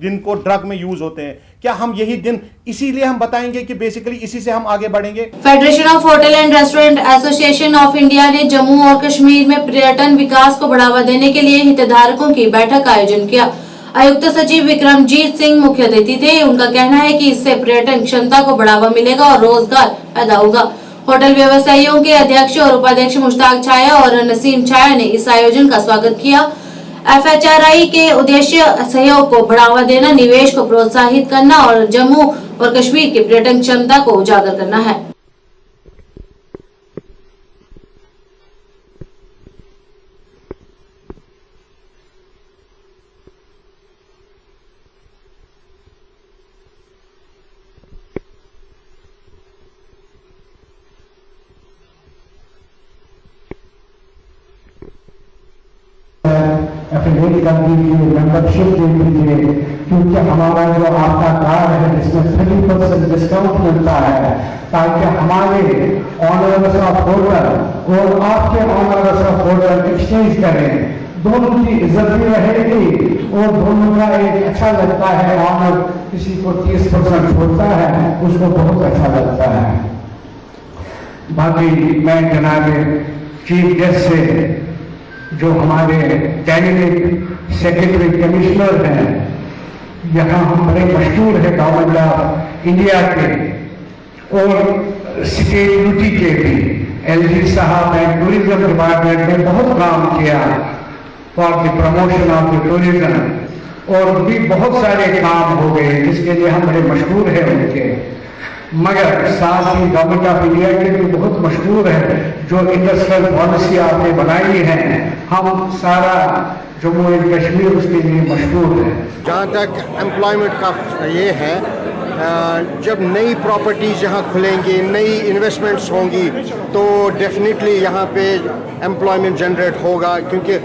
Speaker 9: दिन को ड्रग में यूज होते हैं। क्या हम यही दिन इसीलिए हम बताएंगे कि बेसिकली इसी से हम आगे बढ़ेंगे।
Speaker 1: Federation of hotel and restaurant association of India ने जम्मू और कश्मीर में पर्यटन विकास को बढ़ावा देने के लिए हितधारकों की बैठक का आयोजन किया। आयुक्त सचिव विक्रमजीत सिंह मुख्य अतिथि थे। उनका कहना है कि इससे पर्यटन क्षमता को बढ़ावा मिलेगा और रोजगार पैदा होगा। होटल व्यवसायियों के अध्यक्ष और उपाध्यक्ष मुश्ताक छाया और नसीम छाया ने इस आयोजन का स्वागत किया। FHRI के उद्देश्य सहयोग को बढ़ावा देना, निवेश को प्रोत्साहित करना और जम्मू और कश्मीर की पर्यटन क्षमता को उजागर करना है।
Speaker 17: एफिलिएट कर दीजिए, मेंबरशिप दे दीजिए, क्योंकि हमारा जो आपका कार्ड है जिसमें 30% डिस्काउंट मिलता है, ताकि हमारे ऑनर्स ऑफ होटल और आपके ऑनर्स ऑफ होटल एक्सचेंज करें, दोनों की इज्जत भी रहेगी और दोनों का एक अच्छा लगता है। ऑनर किसी को 30% छोड़ता है, उसको बहुत अच्छा लगता है। बाकी मैं जनाब चीफ गेस्ट से जो हमारे डेलीगेट सेक्रेटरी कमिश्नर हैं, यहाँ हम बड़े मशहूर हैं गवर्नमेंट ऑफ इंडिया के और स्टेट यूटी के भी, LG साहब ने टूरिज्म डिपार्टमेंट में बहुत काम किया for the promotion of the tourism, और भी बहुत सारे काम हो गए जिसके लिए हम बड़े मशहूर हैं उनके। मगर साथ ही गवर्नमेंट ऑफ इंडिया के भी बहुत मशहूर है जो इंडस्ट्रियल पॉलिसी आपने बनाई है, हम सारा जम्मू एंड कश्मीर उसके लिए मशहूर है।
Speaker 6: जहाँ तक एम्प्लॉयमेंट का ये है, जब नई प्रॉपर्टीज़ यहाँ खुलेंगी, नई इन्वेस्टमेंट्स होंगी, तो डेफिनेटली यहाँ पे एम्प्लॉयमेंट जनरेट होगा, क्योंकि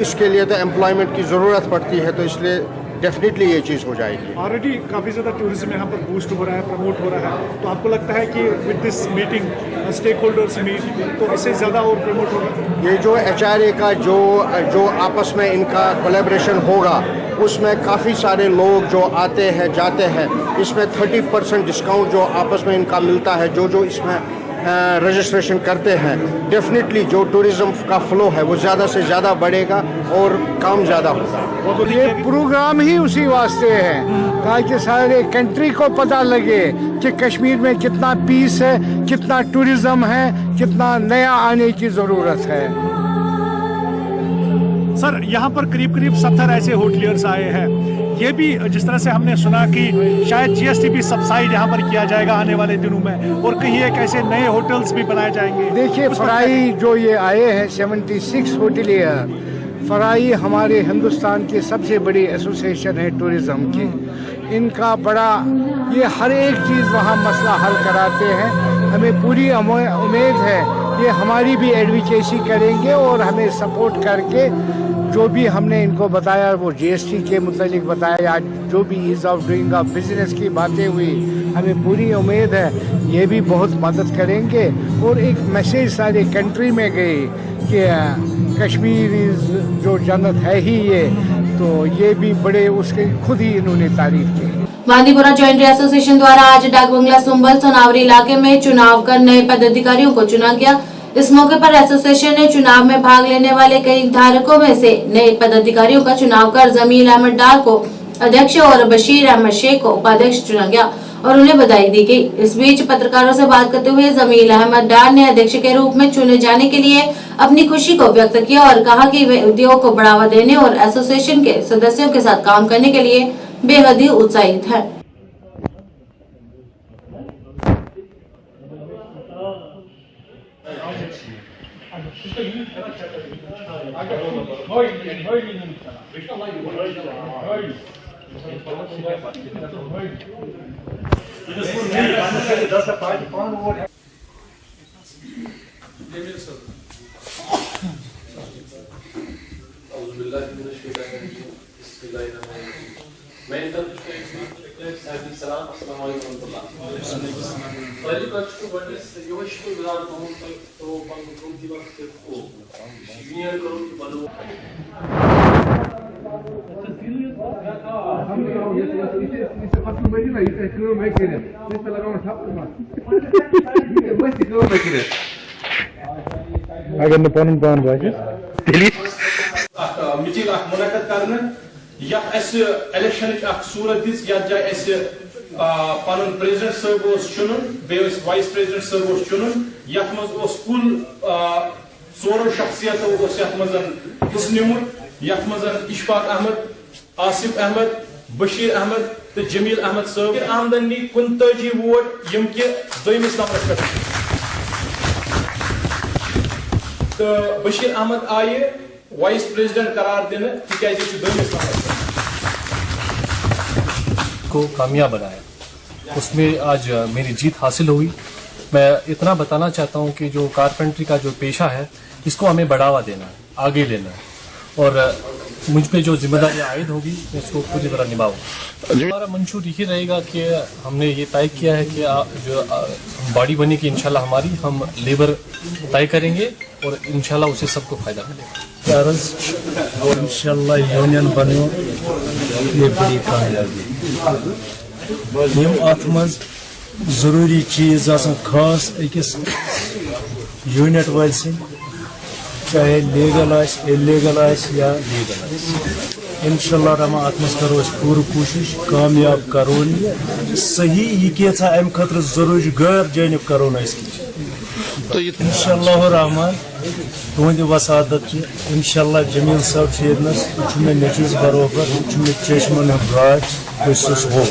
Speaker 6: इसके लिए तो एम्प्लॉयमेंट की ज़रूरत पड़ती है, तो इसलिए डेफिनेटली ये चीज़ हो जाएगी।
Speaker 3: ऑलरेडी काफ़ी ज़्यादा टूरिज्म यहाँ पर बूस्ट हो रहा है, प्रमोट हो रहा है, तो आपको लगता है कि with this meeting stakeholders meet तो इससे ज़्यादा और प्रमोट होगा?
Speaker 6: ये जो HRA का जो आपस में इनका कोलैबोरेशन होगा, उसमें काफ़ी सारे लोग जो आते हैं जाते हैं, इसमें 30% डिस्काउंट जो आपस में इनका मिलता है, जो इसमें रजिस्ट्रेशन करते हैं, डेफिनेटली जो टूरिज्म का फ्लो है वो ज़्यादा से ज़्यादा बढ़ेगा और काम ज़्यादा होगा।
Speaker 17: ये प्रोग्राम ही उसी वास्ते है ताकि सारे कंट्री को पता लगे कि कश्मीर में कितना पीस है, कितना टूरिज्म है, कितना नया आने की ज़रूरत है।
Speaker 3: सर, यहाँ पर करीब 70 ऐसे होटलियर्स आए हैं। ये भी जिस तरह से हमने सुना कि शायद GST भी सब्साइड यहाँ पर किया जाएगा आने वाले दिनों में, और कहीं एक ऐसे नए होटल्स भी बनाए जाएंगे।
Speaker 17: देखिए, फराई जो ये आए हैं 76 होटलियर, फराई हमारे हिंदुस्तान की सबसे बड़ी एसोसिएशन है टूरिज्म की। इनका बड़ा ये हर एक चीज़ वहाँ मसला हल कराते हैं। हमें पूरी उम्मीद है ये हमारी भी एडवोकेसी करेंगे और हमें सपोर्ट करके जो भी हमने इनको बताया, वो GST के मुतालिक बताया, जो भी ease of doing of business की बातें हुई, हमें पूरी उम्मीद है ये भी बहुत मदद करेंगे। और एक मैसेज सारे कंट्री में गई कि कश्मीर जो जन्नत है ही ये, तो ये भी बड़े उसके खुद ही इन्होंने तारीफ की।
Speaker 1: बांदीपुरा ज्वाइंट एसोसिएशन द्वारा आज डाक बंगला सुंबल सोनावरी इलाके में चुनाव कर नए पदाधिकारियों को चुना गया। इस मौके पर एसोसिएशन ने चुनाव में भाग लेने वाले कई धारकों में से नए पदाधिकारियों का चुनाव कर जमील अहमद डार को अध्यक्ष और बशीर अहमद शेख को उपाध्यक्ष चुना गया और उन्हें बधाई दी गई। इस बीच पत्रकारों से बात करते हुए जमील अहमद डार ने अध्यक्ष के रूप में चुने जाने के लिए अपनी खुशी को व्यक्त किया और कहा कि वे उद्योग को बढ़ावा देने और एसोसिएशन के सदस्यों के साथ काम करने के लिए बेहद ही उत्साहित है।
Speaker 18: अगर न पन पान बाजे
Speaker 7: मीटिंग मुनक़द करने या इलेक्शन सूरत दिस या जाए पन प्रेसिडेंट साहब चुन बे वाइस प्रेसिडेंट साहब चुन यथ मज कुल 4 शख्सियत हिस्स निमुत यथ मज इशफाक अहमद, आसिफ अहमद, बशीर अहमद तो जमील अहमद साहब आमदनी 49 वोट यम के दोयमिस नंबरस पे तो बशीर अहमद आए वाइस प्रेसिडेंट करार दिन दोयमिस नंबरस
Speaker 18: को कामयाब बनाया, उसमें आज मेरी जीत हासिल हुई। मैं इतना बताना चाहता हूं कि जो कारपेंट्री का जो पेशा है इसको हमें बढ़ावा देना है, आगे लेना है और मुझ पे जो जिम्मेदारी आयद होगी मैं इसको पूरी तरह निभाऊंगा। हमारा मंशूर यही रहेगा कि हमने ये तय किया है कि जो बॉडी बनी कि इंशाल्लाह हमारी हम लेबर तय करेंगे और इंशाल्लाह उसे सबको फायदा मिलेगा।
Speaker 19: और इंशाल्लाह यूनियन बनो ये बड़ी कामयाबी यम अत मज जरूरी चीज खास अकिस यूनिट वाल से चाहे लीगल इलीगल या लीगल इंशाल्लाह रमा अत मज करो पूरी कोशिश कामयाब करो सही यह अम खतर जरूरी गैर जानब करो तो इंशाल्लाह रहमान तुंद वसादत इंशाल्लाह जमील साहब मे नचीस बरोबर चश्मन गाड़ हो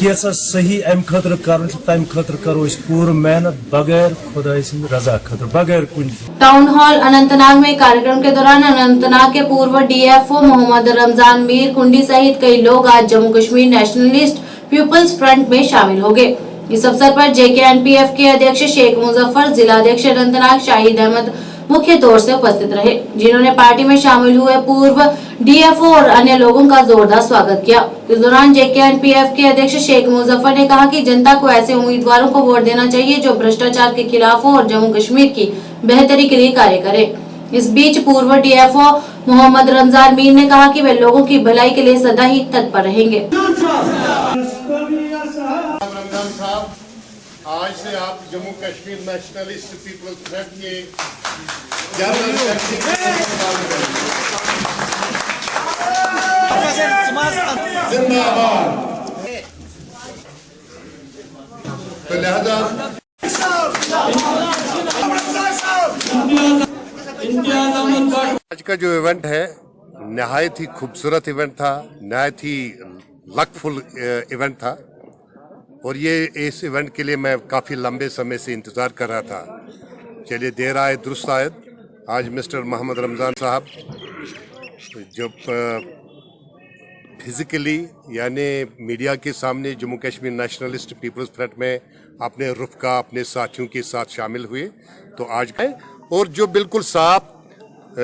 Speaker 19: यह सही अम खतर कर तम खतर करो पूरी मेहनत बगैर खुदा रजा खतर बगैर कुछ।
Speaker 1: टाउन हॉल अनंतनाग में कार्यक्रम के दौरान अनंतनाग के पूर्व डीएफओ मोहम्मद रमजान मीर कुंडी सहित कई लोग आज Jammu Kashmir nationalist people's front में शामिल हो गए। इस अवसर पर JKNPF के अध्यक्ष शेख मुजफ्फर, जिला अध्यक्ष अनंतनाग शाहिद अहमद मुख्य तौर से उपस्थित रहे, जिन्होंने पार्टी में शामिल हुए पूर्व डीएफओ और अन्य लोगों का जोरदार स्वागत किया। इस दौरान JKNPF के अध्यक्ष शेख मुजफ्फर ने कहा कि जनता को ऐसे उम्मीदवारों को वोट देना चाहिए जो भ्रष्टाचार के खिलाफ हो और जम्मू कश्मीर की बेहतरी के लिए कार्य करे। इस बीच पूर्व डीएफओ मोहम्मद रमजान मीर ने कहा कि वे लोगों की भलाई के लिए सदा ही तत्पर रहेंगे।
Speaker 20: आज से आप Jammu Kashmir nationalist people's front के जनरल जिंदाबाद। तो लिहाजा आज का जो इवेंट है नहायत ही खूबसूरत इवेंट था, नहायत ही लकफुल इवेंट था और ये इस इवेंट के लिए मैं काफ़ी लंबे समय से इंतज़ार कर रहा था। चलिए देर आए दुरुस्त आयद। आज मिस्टर मोहम्मद रमज़ान साहब जब फिज़िकली यानी मीडिया के सामने Jammu Kashmir nationalist people's front में अपने रुफ़का अपने साथियों के साथ शामिल हुए तो आज गए और जो बिल्कुल साफ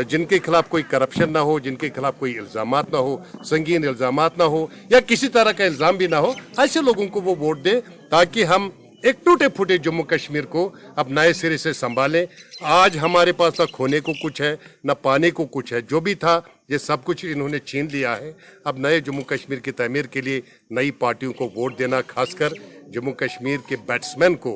Speaker 20: जिनके खिलाफ कोई करप्शन ना हो, जिनके खिलाफ कोई इल्ज़ामात ना हो, संगीन इल्ज़ामात ना हो या किसी तरह का इल्ज़ाम भी ना हो, ऐसे लोगों को वो वोट दें ताकि हम एक टूटे फूटे जम्मू कश्मीर को अब नए सिरे से संभालें। आज हमारे पास ना खोने को कुछ है, ना पाने को कुछ है। जो भी था ये सब कुछ इन्होंने छीन लिया है। अब नए जम्मू कश्मीर की तमीर के लिए नई पार्टियों को वोट देना, खासकर जम्मू कश्मीर के बैट्समैन को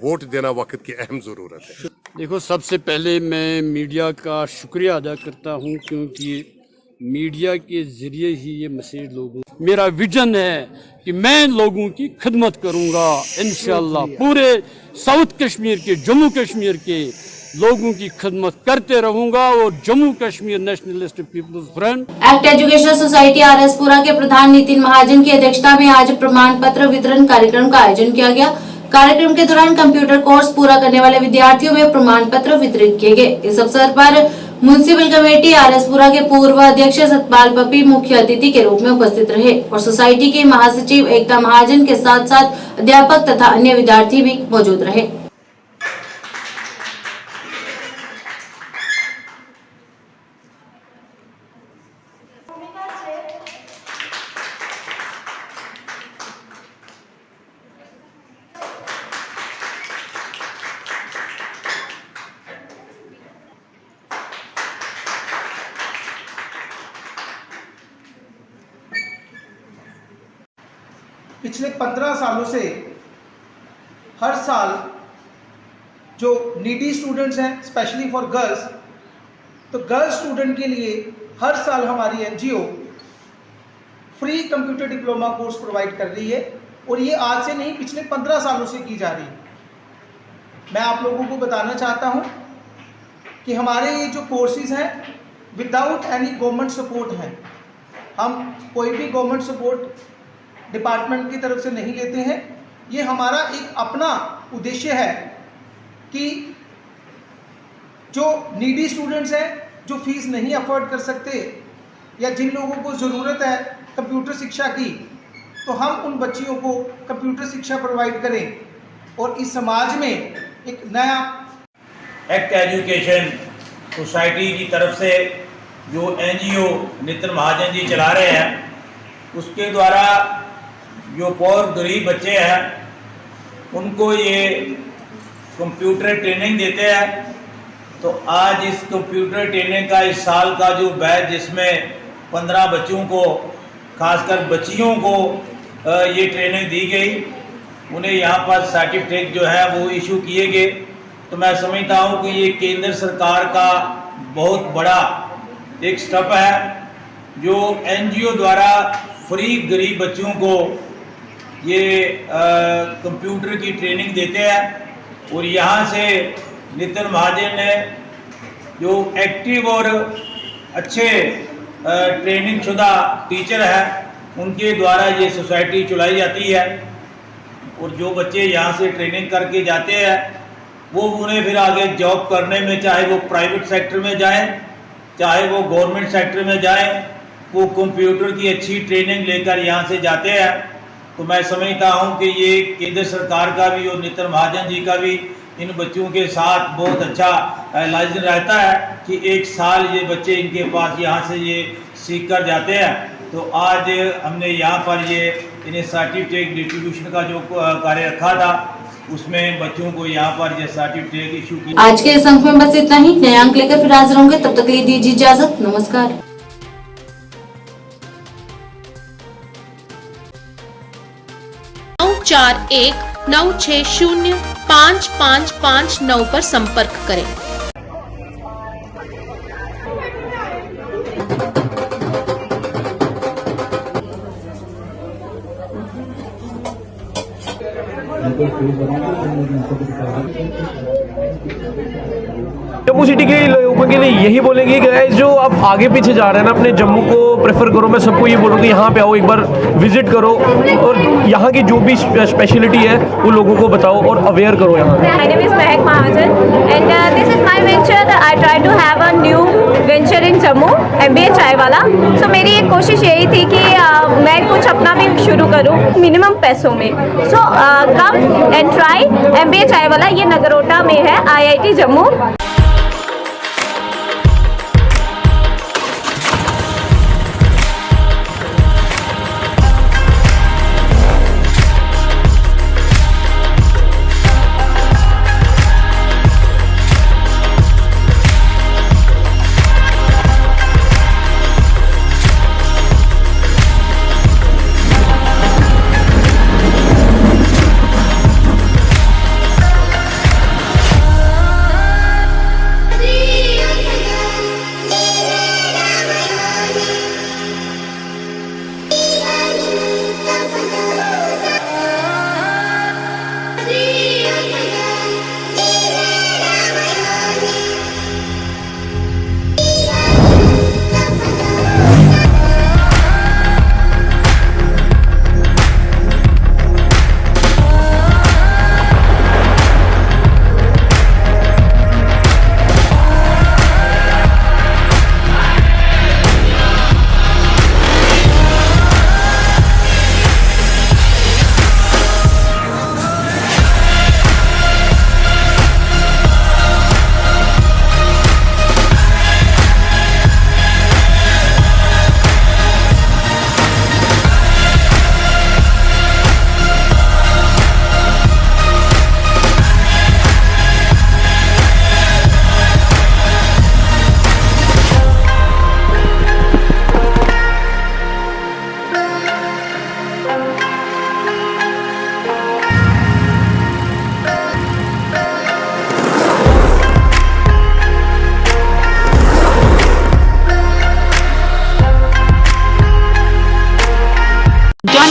Speaker 20: वोट देना वक्त की अहम ज़रूरत है।
Speaker 16: देखो, सबसे पहले मैं मीडिया का शुक्रिया अदा करता हूँ, क्योंकि मीडिया के ज़रिए ही ये मैसेज लोगों, मेरा विजन है कि मैं लोगों की खिदमत करूँगा इंशाअल्लाह। पूरे साउथ कश्मीर के, जम्मू कश्मीर के लोगों की खिदमत करते रहूंगा और Jammu Kashmir nationalist people's front
Speaker 1: act education society RS Pura के प्रधान नितिन महाजन की अध्यक्षता में आज प्रमाण पत्र वितरण कार्यक्रम का आयोजन किया गया। कार्यक्रम के दौरान कंप्यूटर कोर्स पूरा करने वाले विद्यार्थियों में प्रमाण पत्र वितरित किए गए। इस अवसर पर म्युनिसिपल कमेटी आरएसपुरा के पूर्व अध्यक्ष सतपाल पप्पी मुख्य अतिथि के रूप में उपस्थित रहे और सोसाइटी के महासचिव एकता महाजन के साथ साथ अध्यापक तथा अन्य विद्यार्थी भी मौजूद रहे।
Speaker 10: पिछले 15 सालों से हर साल जो नीडी स्टूडेंट्स हैं, स्पेशली फॉर गर्ल्स, तो गर्ल्स स्टूडेंट के लिए हर साल हमारी NGO free computer diploma course provide कर रही है और ये आज से नहीं, पिछले 15 सालों से की जा रही है। मैं आप लोगों को बताना चाहता हूँ कि हमारे ये जो कोर्सेज हैं विदाउट एनी गवर्नमेंट सपोर्ट हैं। हम कोई भी गवर्नमेंट सपोर्ट डिपार्टमेंट की तरफ से नहीं लेते हैं। ये हमारा एक अपना उद्देश्य है कि जो नीडी स्टूडेंट्स हैं, जो फीस नहीं अफोर्ड कर सकते या जिन लोगों को ज़रूरत है कंप्यूटर शिक्षा की, तो हम उन बच्चियों को कंप्यूटर शिक्षा प्रोवाइड करें और इस समाज में एक नया
Speaker 21: एक्ट एजुकेशन सोसाइटी की तरफ से जो एनजीओ नितिन महाजन जी चला रहे हैं, उसके द्वारा जो बहुत गरीब बच्चे हैं उनको ये कंप्यूटर ट्रेनिंग देते हैं। तो आज इस कंप्यूटर ट्रेनिंग का इस साल का जो बैच, जिसमें 15 बच्चों को, खासकर बच्चियों को ये ट्रेनिंग दी गई, उन्हें यहाँ पर सर्टिफिकेट जो है वो इशू किए गए। तो मैं समझता हूँ कि ये केंद्र सरकार का बहुत बड़ा एक स्टेप है, जो एनजीओ द्वारा फ्री गरीब बच्चों को ये कंप्यूटर की ट्रेनिंग देते हैं। और यहाँ से नितिन महाजन ने जो एक्टिव और अच्छे ट्रेनिंग शुदा टीचर हैं, उनके द्वारा ये सोसाइटी चलाई जाती है। और जो बच्चे यहाँ से ट्रेनिंग करके जाते हैं वो उन्हें फिर आगे जॉब करने में, चाहे वो प्राइवेट सेक्टर में जाएं, चाहे वो गवर्नमेंट सेक्टर में जाएं, वो कंप्यूटर की अच्छी ट्रेनिंग लेकर यहाँ से जाते हैं। तो मैं समझता हूँ कि ये केंद्र सरकार का भी और नितिन महाजन जी का भी इन बच्चों के साथ बहुत अच्छा लाइजन रहता है कि एक साल ये बच्चे इनके पास यहाँ से ये सीख कर जाते हैं। तो आज हमने यहाँ पर ये इन्हें सर्टिफिकेट डिस्ट्रीब्यूशन का जो कार्य रखा था, उसमें बच्चों को यहाँ पर ये सर्टिफिकेट इशू की।
Speaker 1: आज के इस अंक में बस इतना ही। नए अंक लेकर फिर हाजिर होंगे, तब तक के लिए दीजिए इजाजत। नमस्कार।
Speaker 22: 9419605559 पर संपर्क करें।
Speaker 23: जम्मू सिटी के लोगों के लिए यही बोलेंगे कि गाइस जो आप आगे पीछे जा रहे हैं ना, अपने जम्मू को प्रेफर करो। मैं सबको ये बोलूँगा यहाँ पे आओ, एक बार विजिट करो और यहाँ की जो भी स्पेशलिटी है वो लोगों को बताओ और अवेयर करो। यहाँ
Speaker 24: My name is Mehak Mahajan and this is my venture. I try to have a new venture in Jammu, MBA चाय वाला। So मेरी एक कोशिश यही थी कि मैं कुछ अपना भी शुरू करूँ मिनिमम पैसों में। So come and try MBA चाय वाला। ये नगरोटा में है, IIT जम्मू।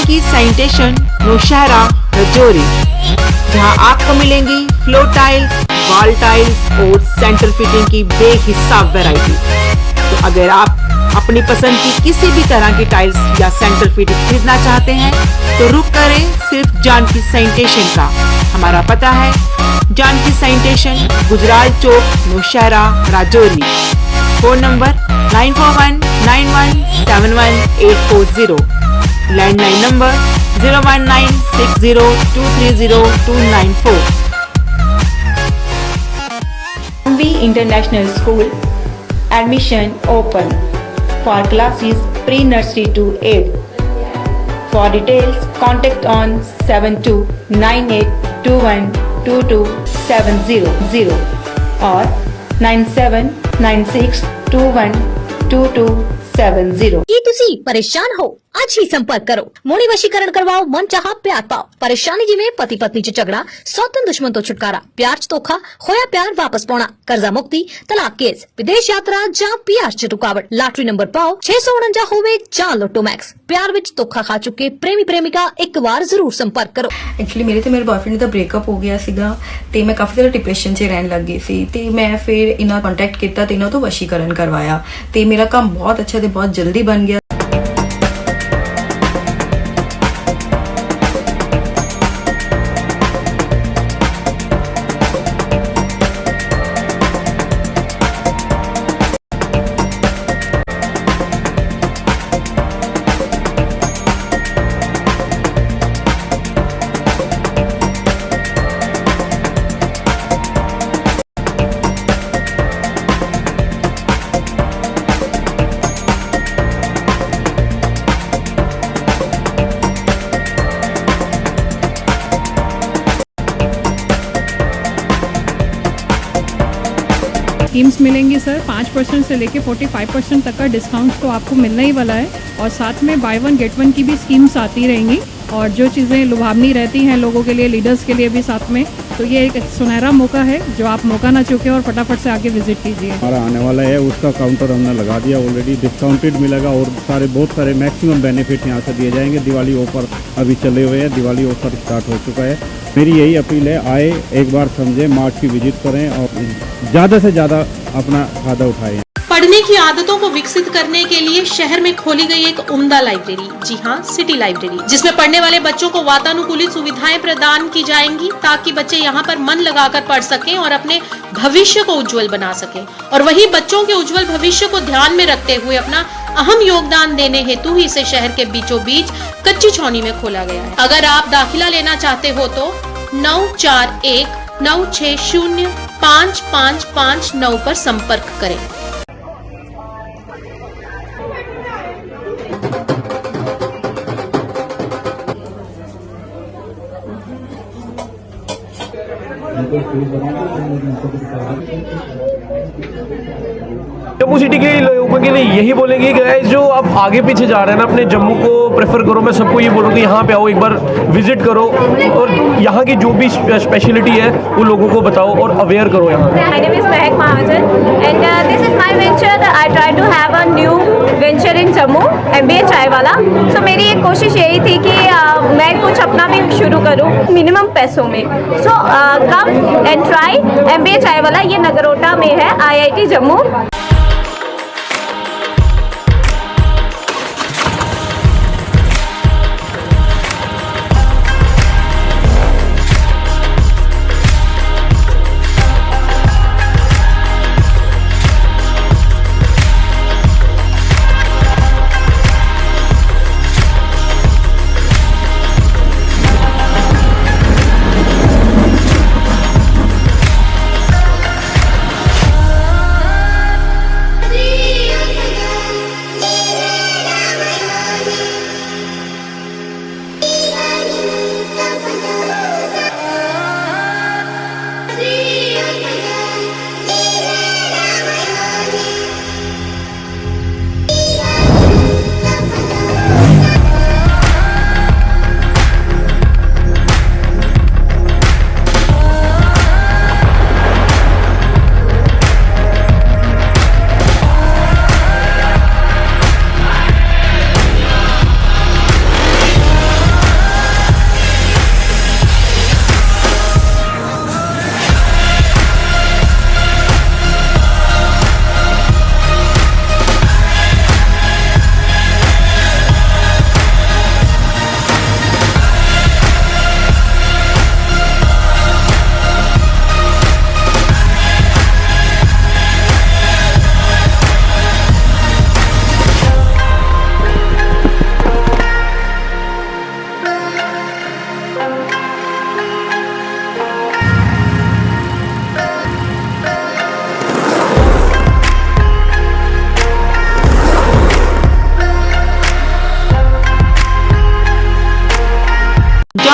Speaker 2: जानकी सैनिटेशन नौशहरा रजौरी, जहां आपको मिलेंगी फ्लोर टाइल्स, वॉल टाइल्स और सेंटर फिटिंग की बेहिसाब वैरायटी। तो अगर आप अपनी पसंद की किसी भी तरह की टाइल्स या सेंटर फिटिंग खरीदना चाहते हैं तो रुक करें सिर्फ जानकी सैनिटेशन का। हमारा पता है Janki sanitation, Gujral Chowk, Nowshera, Rajouri. Phone number 9419171840, landline number 01960230294।
Speaker 4: MV International School admission open for classes pre-nursery to 8th. For details, contact on 7298212270 or 9796212270।
Speaker 8: ਕੀ ਤੁਸੀਂ ਪਰੇਸ਼ਾਨ ਹੋ? ਅੱਜ ਹੀ ਸੰਪਰਕ ਕਰੋ। ਮੋੜੀ ਵਸ਼ੀਕਰਨ ਕਰਵਾਓ, ਮਨ ਚਾਹਾ ਪਿਆਰ ਪਾਓ। ਪਰੇਸ਼ਾਨੀ ਜਿਵੇਂ ਪਤੀ ਪਤਨੀ ਚ ਝਗੜਾ, ਸੌਤਨ ਦੁਸ਼ਮਣ ਤੋਂ ਛੁਟਕਾਰਾ, ਪਿਆਰ ਚ ਧੋਖਾ, ਹੋਇਆ ਪਿਆਰ ਵਾਪਸ ਪਾਉਣਾ, ਕਰਜ਼ਾ ਮੁਕਤੀ, ਤਲਾਕ ਕੇਸ, ਵਿਦੇਸ਼ ਯਾਤਰਾ ਜਾਂ ਪਿਆਰ ਚ ਰੁਕਾਵਟ। ਲਾਟਰੀ ਨੰਬਰ ਪਾਓ 649 ਹੋਵੇ ਜਾਂ ਲੋਟੋ ਮੈਕਸ। ਪਿਆਰ ਵਿੱਚ ਧੋਖਾ ਖਾ ਚੁੱਕੇ ਪ੍ਰੇਮੀ ਪ੍ਰੇਮਿਕਾ ਇੱਕ ਵਾਰ ਜ਼ਰੂਰ ਸੰਪਰਕ ਕਰੋ।
Speaker 11: ਐਕਚੁਅਲੀ ਮੇਰੇ ਤੇ ਮੇਰੇ ਬॉयਫ੍ਰੈਂਡ ਦਾ ਬ੍ਰੇਕਅਪ ਹੋ ਗਿਆ ਸੀਗਾ ਤੇ ਮੈਂ ਕਾਫੀ ਜ਼ਿਆਦਾ ਡਿਪਰੈਸ਼ਨ 'ਚ ਰਹਿਣ ਲੱਗ ਗਈ ਸੀ ਤੇ ਮੈਂ ਫਿਰ ਇਹਨਾਂ ਕੰਟੈਕਟ ਕੀਤਾ ਤੇ ਇਹਨਾਂ ਤੋਂ ਵਸ਼ੀਕਰਨ ਕਰਵਾਇਆ ਤੇ ਮੇਰਾ ਕੰਮ ਬਹੁਤ ਅੱਛਾ ਤੇ ਬਹੁਤ ਜਲਦੀ ਬਣ ਗਿਆ।
Speaker 25: स्कीम्स मिलेंगी सर, 5% से लेके 45% तक का डिस्काउंट तो आपको मिलने ही वाला है और साथ में बाय वन गेट वन की भी स्कीम्स आती रहेंगी और जो चीज़ें लुभावनी रहती हैं लोगों के लिए, लीडर्स के लिए भी साथ में, तो ये एक सुनहरा मौका है जो आप मौका ना चूके और फटाफट से आके विजिट कीजिए।
Speaker 26: हमारा आने वाला है उसका काउंटर हमने लगा दिया ऑलरेडी, डिस्काउंटेड मिलेगा और बहुत सारे मैक्सिमम बेनिफिट यहाँ से दिए जाएंगे। दिवाली ऑफर अभी चले हुए हैं, दिवाली ऑफर स्टार्ट हो चुका है। मेरी यही अपील है, आए एक बार समझें, मार्च की विजिट करें और ज़्यादा से ज़्यादा अपना फायदा उठाएं।
Speaker 22: पढ़ने की आदतों को विकसित करने के लिए शहर में खोली गई एक उम्दा लाइब्रेरी, जी हाँ सिटी लाइब्रेरी, जिसमें पढ़ने वाले बच्चों को वातानुकूलित सुविधाएं प्रदान की जाएंगी ताकि बच्चे यहाँ पर मन लगाकर पढ़ सकें और अपने भविष्य को उज्जवल बना सकें। और वहीं बच्चों के उज्जवल भविष्य को ध्यान में रखते हुए अपना अहम योगदान देने हेतु ही इसे शहर के बीचों बीच कच्ची छौनी में खोला गया है। अगर आप दाखिला लेना चाहते हो तो 9419605559 पर संपर्क करें।
Speaker 23: जम्मू सिटी के लोगों के लिए यही बोलेंगे कि गाइस जो आप आगे पीछे जा रहे हैं ना, अपने जम्मू को प्रेफर करो। मैं सबको ये बोलूँगी यहाँ पे आओ, एक बार विजिट करो और यहाँ की जो भी स्पेशलिटी है वो लोगों को बताओ और अवेयर करो यहाँ।
Speaker 24: My name is Mehak Mahajan and this is my venture. I try to have a new venture in Jammu, MBA चाय वाला। So मेरी एक कोशिश यही थी कि मैं कुछ अपना भी शुरू करूँ मिनिमम पैसों में। So come and try MBA चाय वाला। ये नगरोटा में है, IIT जम्मू।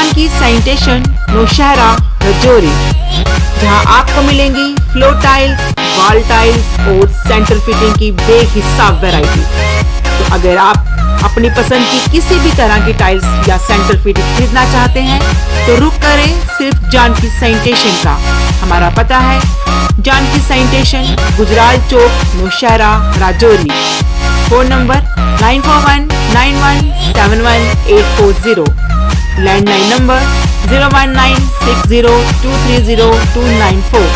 Speaker 2: जानकी सैनिटेशन नौशहरा राजौरी, जहां आपको मिलेंगी फ्लोर टाइल्स, वॉल टाइल्स और सेंटर फिटिंग की बेहिसाब वैरायटी। तो अगर आप अपनी पसंद की किसी भी तरह की टाइल्स या सेंटर फिटिंग खरीदना चाहते हैं तो रुक करें सिर्फ जानकी सैनिटेशन का। हमारा पता है Janki sanitation, Gujral Chowk, Nowshera, Rajouri. Phone number 9419171840, landline number 01960230294।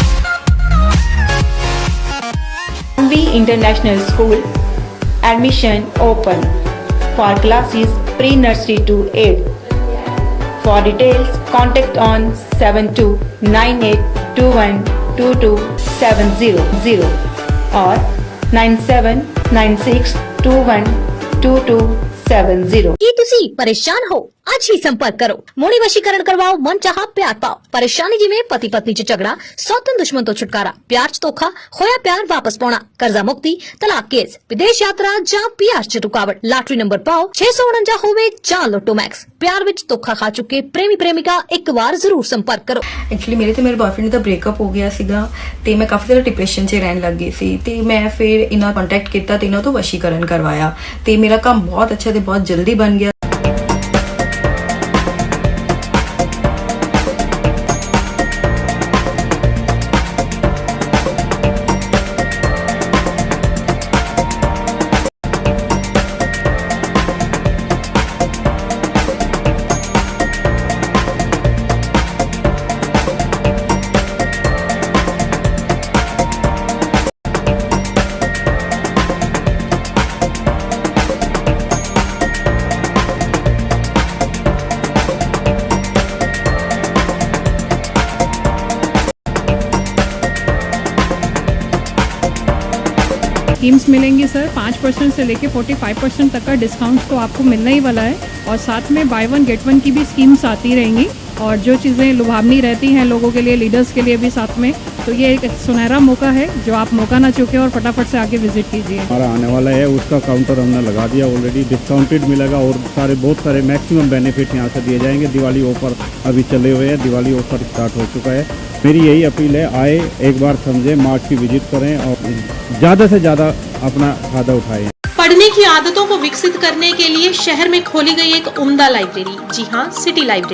Speaker 4: Anvi International School, admission open for classes pre-nursery to 8. For details, contact on 7298212270 or 9796212270।
Speaker 8: ਕੀ ਤੁਸੀਂ ਪਰੇਸ਼ਾਨ ਹੋ? ਅੱਜ ਹੀ ਸੰਪਰਕ ਕਰੋ। ਮੋੜੀ ਵਸ਼ੀਕਰਨ ਕਰਵਾਓ, ਮਨ ਚਾਹਾ ਪਿਆਰ ਪਾਓ। ਪਰੇਸ਼ਾਨੀ ਜਿਵੇਂ ਪਤੀ ਪਤਨੀ ਚ ਝਗੜਾ, ਸੌਤਨ ਦੁਸ਼ਮਣ ਤੋਂ ਛੁਟਕਾਰਾ, ਪਿਆਰ ਚ ਧੋਖਾ, ਹੋਇਆ ਪਿਆਰ ਵਾਪਸ ਪਾਉਣਾ, ਕਰਜ਼ਾ ਮੁਕਤੀ, ਤਲਾਕ ਕੇਸ, ਵਿਦੇਸ਼ ਯਾਤਰਾ ਜਾਂ ਪਿਆਰ ਚ ਰੁਕਾਵਟ। ਲਾਟਰੀ ਨੰਬਰ ਪਾਓ 649 ਹੋਵੇ ਜਾਂ ਲੋਟੋ ਮੈਕਸ। ਪਿਆਰ ਵਿੱਚ ਧੋਖਾ ਖਾ ਚੁੱਕੇ ਪ੍ਰੇਮੀ ਪ੍ਰੇਮਿਕਾ ਇੱਕ ਵਾਰ ਜ਼ਰੂਰ ਸੰਪਰਕ ਕਰੋ।
Speaker 11: ਐਕਚੁਅਲੀ ਮੇਰੇ ਤੇ ਮੇਰੇ ਬॉयਫ੍ਰੈਂਡ ਦਾ ਬ੍ਰੇਕਅਪ ਹੋ ਗਿਆ ਸੀਗਾ ਤੇ ਮੈਂ ਕਾਫੀ ਜ਼ਿਆਦਾ ਡਿਪਰੈਸ਼ਨ 'ਚ ਰਹਿਣ ਲੱਗ ਗਈ ਸੀ ਤੇ ਮੈਂ ਫਿਰ ਇਹਨਾਂ ਕੰਟੈਕਟ ਕੀਤਾ ਤੇ ਇਹਨਾਂ ਤੋਂ ਵਸ਼ੀਕਰਨ ਕਰਵਾਇਆ ਤੇ ਮੇਰਾ ਕੰਮ ਬਹੁਤ ਅੱਛਾ ਤੇ ਬਹੁਤ ਜਲਦੀ ਬਣ ਗਿਆ।
Speaker 25: स्कीम्स मिलेंगी सर। 5% से लेके 45% तक का डिस्काउंट तो आपको मिलने ही वाला है और साथ में बाय वन गेट वन की भी स्कीम्स आती रहेंगी और जो चीज़ें लुभावनी रहती हैं लोगों के लिए, लीडर्स के लिए भी साथ में, तो ये एक सुनहरा मौका है जो आप मौका ना चूके और फटाफट से आके विजिट कीजिए।
Speaker 26: हमारा आने वाला है उसका काउंटर हमने लगा दिया ऑलरेडी, डिस्काउंटेड मिलेगा और बहुत सारे मैक्सिमम बेनिफिट यहाँ से दिए जाएंगे। दिवाली ऑफर अभी चले हुए हैं, दिवाली ऑफर स्टार्ट हो चुका है। मेरी यही अपील है, आए एक बार समझें, मार्च की विजिट करें और ज़्यादा से ज़्यादा अपना फायदा उठाएं।
Speaker 22: पढ़ने की आदतों को विकसित करने के लिए शहर में खोली गई एक उम्दा लाइब्रेरी, जी हाँ, सिटी लाइब्रेरी।